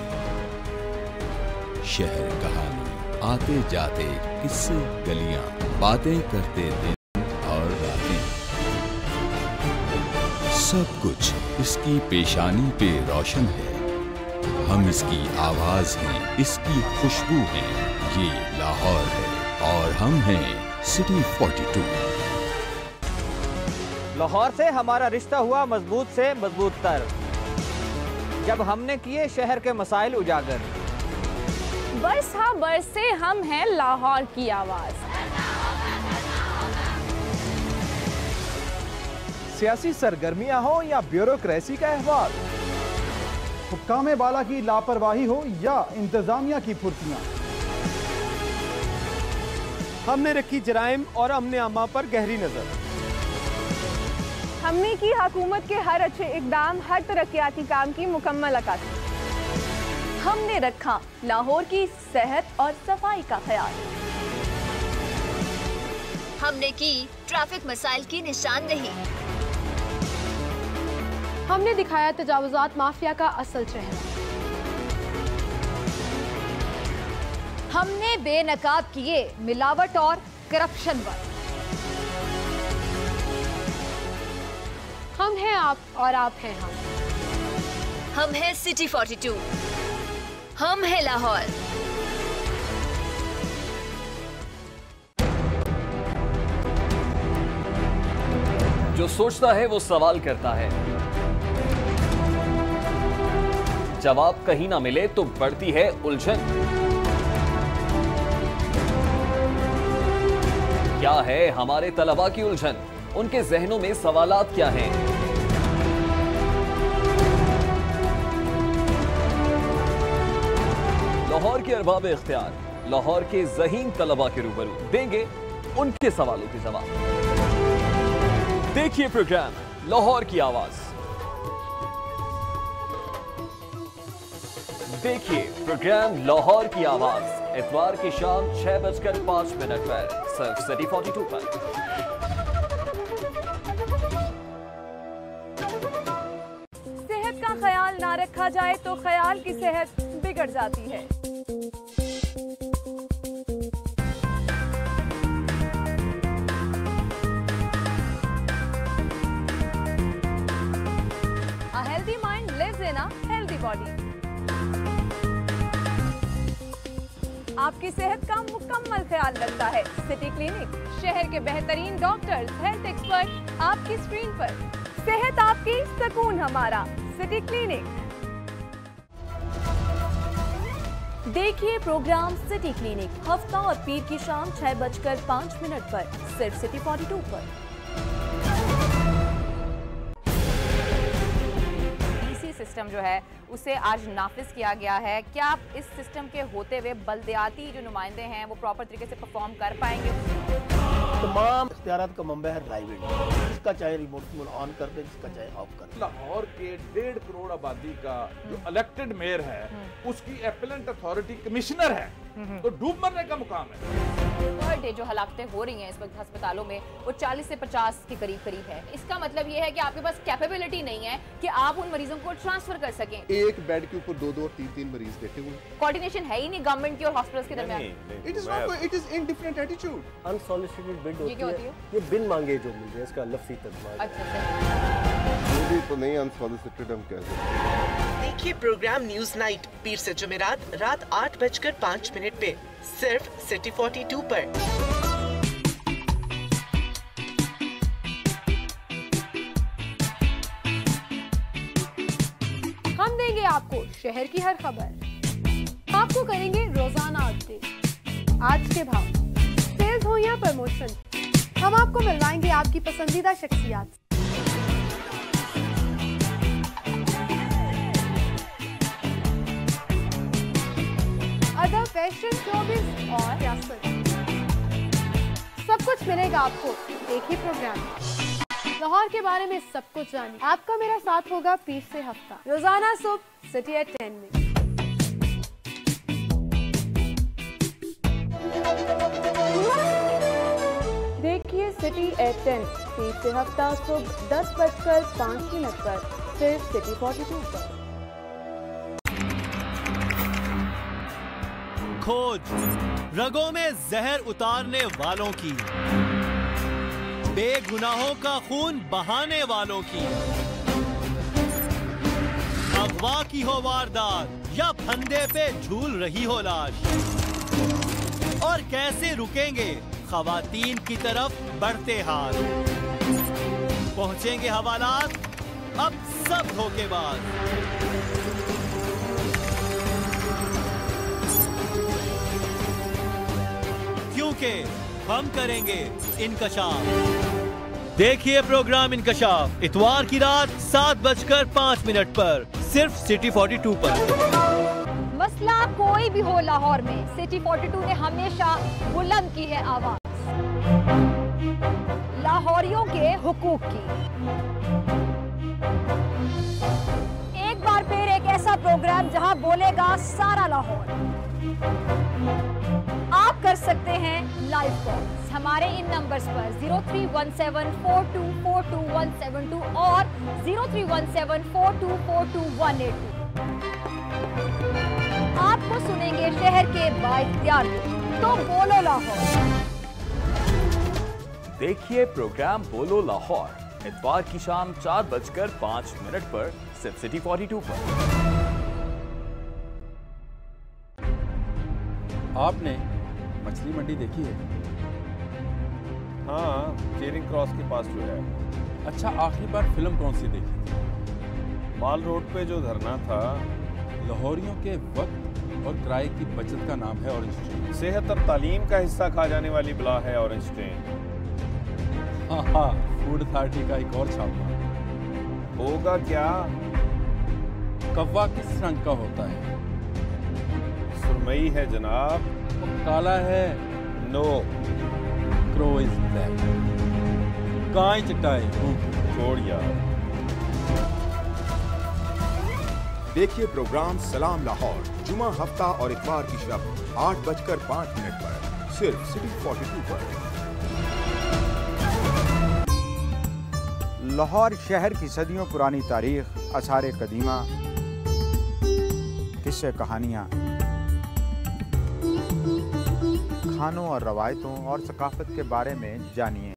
शहर कहानी, आते जाते किस्से गलियां, बातें करते दिन और रातें, सब कुछ इसकी पेशानी पे रोशन है। हम इसकी आवाज हैं, इसकी खुशबू हैं। ये लाहौर है और हम हैं सिटी 42। लाहौर से हमारा रिश्ता हुआ मजबूत से मजबूत तर, जब हमने किए शहर के मसाइल उजागर। बरस हाँ बरस से हम हैं लाहौर की आवाज। सियासी सरगर्मियां हो या ब्यूरोक्रेसी का अहवाल, हुक्काम बाला की लापरवाही हो या इंतजामिया की फुर्तियां, हमने रखी जराइम और अमने आमा पर गहरी नजर। हमने की हुकूमत के हर अच्छे इकदाम, हर तरक्याती काम की मुकम्मल अक्कासी। हमने रखा लाहौर की सेहत और सफाई का ख्याल। हमने की ट्रैफिक मसाइल की निशानदेही। हमने दिखाया तजावुजात माफिया का असल चेहरा। हमने बेनकाब किए मिलावट और करप्शन पर। हम हैं आप और आप हैं हम। हम हैं सिटी 42। हम हैं लाहौर। जो सोचता है वो सवाल करता है, जवाब कहीं ना मिले तो बढ़ती है उलझन। क्या है हमारे तलबा की उलझन? उनके जहनों में सवालात क्या हैं? लाहौर के अरबाब इख्तियार लाहौर के ज़हीन तलबा के रूबरू देंगे उनके सवालों के जवाब। देखिए प्रोग्राम लाहौर की आवाज। देखिए प्रोग्राम लाहौर की आवाज इतवार की शाम 6:05 पर सिर्फ सिटी 42 पर। सेहत का ख्याल ना रखा जाए तो ख्याल की सेहत बिगड़ जाती है। A healthy mind lives in a healthy body. आपकी सेहत का मुकम्मल ख्याल रखता है सिटी क्लिनिक। शहर के बेहतरीन डॉक्टर्स, हेल्थ एक्सपर्ट आपकी स्क्रीन पर। सेहत आपकी, सुकून हमारा, सिटी क्लिनिक। देखिए प्रोग्राम सिटी क्लिनिक हफ्ता और पीर की शाम 6:05 पर सिर्फ सिटी 42 पर। सिस्टम जो है उसे आज नाफिज किया गया है। क्या आप इस सिस्टम के होते हुए बल्दियाती जो नुमाइंदे हैं वो प्रॉपर तरीके से परफॉर्म कर पाएंगे? तमाम इख्तियारात का मंबा है प्राइवेट, जिसका चाहे रिमोट ऑन कर दे, जिसका चाहे ऑफ कर दे। लाहौर के 1.5 करोड़ आबादी का जो इलेक्टेड मेयर है उसकी एपेलेंट अथॉरिटी कमिश्नर है, तो डूब मरने का मुकाम है। पर डे जो हलाकतें हो रही हैं इस वक्त अस्पतालों में वो 40 से 50 के करीब है। इसका मतलब ये है कि आपके पास कैपेबिलिटी नहीं है कि आप उन मरीजों को ट्रांसफर कर सकें। एक बेड के ऊपर 2 और 3 मरीज देखे हुए। कोऑर्डिनेशन है ही नहीं गवर्नमेंट की और हॉस्पिटल्स के दरमियान। It is in different attitude. Unsolicited bid होती है, ये बिन मांगे जो मिल जाए, इसका लफ्ज़ी तर्जुमा। अच्छा ये भी तो नहीं अनसॉलिसिटेड हम कह सकते। देखिए प्रोग्राम न्यूज नाइट पीर से जुमेरात रात 8:05 पे सिर्फ सिटी 42 पर। हम देंगे आपको शहर की हर खबर। आपको करेंगे रोजाना अपडेट, आज के भाव, सेल्स हो या प्रमोशन, हम आपको मिलवाएंगे आपकी पसंदीदा शख्सियात। अदब, फैशन, शोबिज़ और सियासत, सब कुछ मिलेगा आपको एक ही प्रोग्राम में। लाहौर के बारे में सब कुछ जानिए। आपका मेरा साथ होगा पीर से हफ्ता, रोजाना सुबह सिटी एट 10 में। देखिए सिटी एट 10 पीर से हफ्ता सुबह 10:05 पर सिर्फ सिटी 42 पर। खोज रगों में जहर उतारने वालों की, बेगुनाहों का खून बहाने वालों की, अगवा की हो वारदात या फंदे पे झूल रही हो लाश, और कैसे रुकेंगे खवातीन की तरफ बढ़ते हाथ। पहुंचेंगे हवालात अब सब धोखेबाज। क्योंकि हम करेंगे इनकशाफ। देखिए प्रोग्राम इनकशाफ इतवार की रात 7:05 पर सिर्फ सिटी 42 पर। मसला कोई भी हो लाहौर में, सिटी 42 ने हमेशा बुलंद की है आवाज। लाहौरियों के हुकूक की। एक बार फिर एक ऐसा प्रोग्राम जहां बोलेगा सारा लाहौर। आप कर सकते हैं लाइव कॉल हमारे इन नंबर्स पर 031742422172 और 031742422182। आपको सुनेंगे शहर के बाइख्तियार लोग। तो बोलो लाहौर। देखिए प्रोग्राम बोलो लाहौर इतवार की शाम 4:05 पर सिर्फ सिटी 42 पर। आपने मछली मंडी देखी है? हाँ, चेरिंग क्रॉस के पास जो है। अच्छा, आखिरी बार फिल्म कौन सी देखी थी? माल रोड पे जो धरना था। लाहौरियों के वक्त और किराए की बचत का नाम है ऑरेंज ट्रेन। सेहत और तालीम का हिस्सा खा जाने वाली बला है ऑरेंज ट्रेन। हाँ, फूड अथॉरिटी का एक और छापा। होगा क्या? कौवा किस रंग का होता है? सुरमई है जनाब। काला है? नो। Crow is black. गाय चटाई। छोड़ यार। देखिए प्रोग्राम सलाम लाहौर जुमा हफ्ता और इतवार की शब 8:05 पर सिर्फ सिटी 42 पर। लाहौर शहर की सदियों पुरानी तारीख, आसार कदीमा, किस्से कहानियाँ, खानों और रवायतों और सकाफत के बारे में जानिए।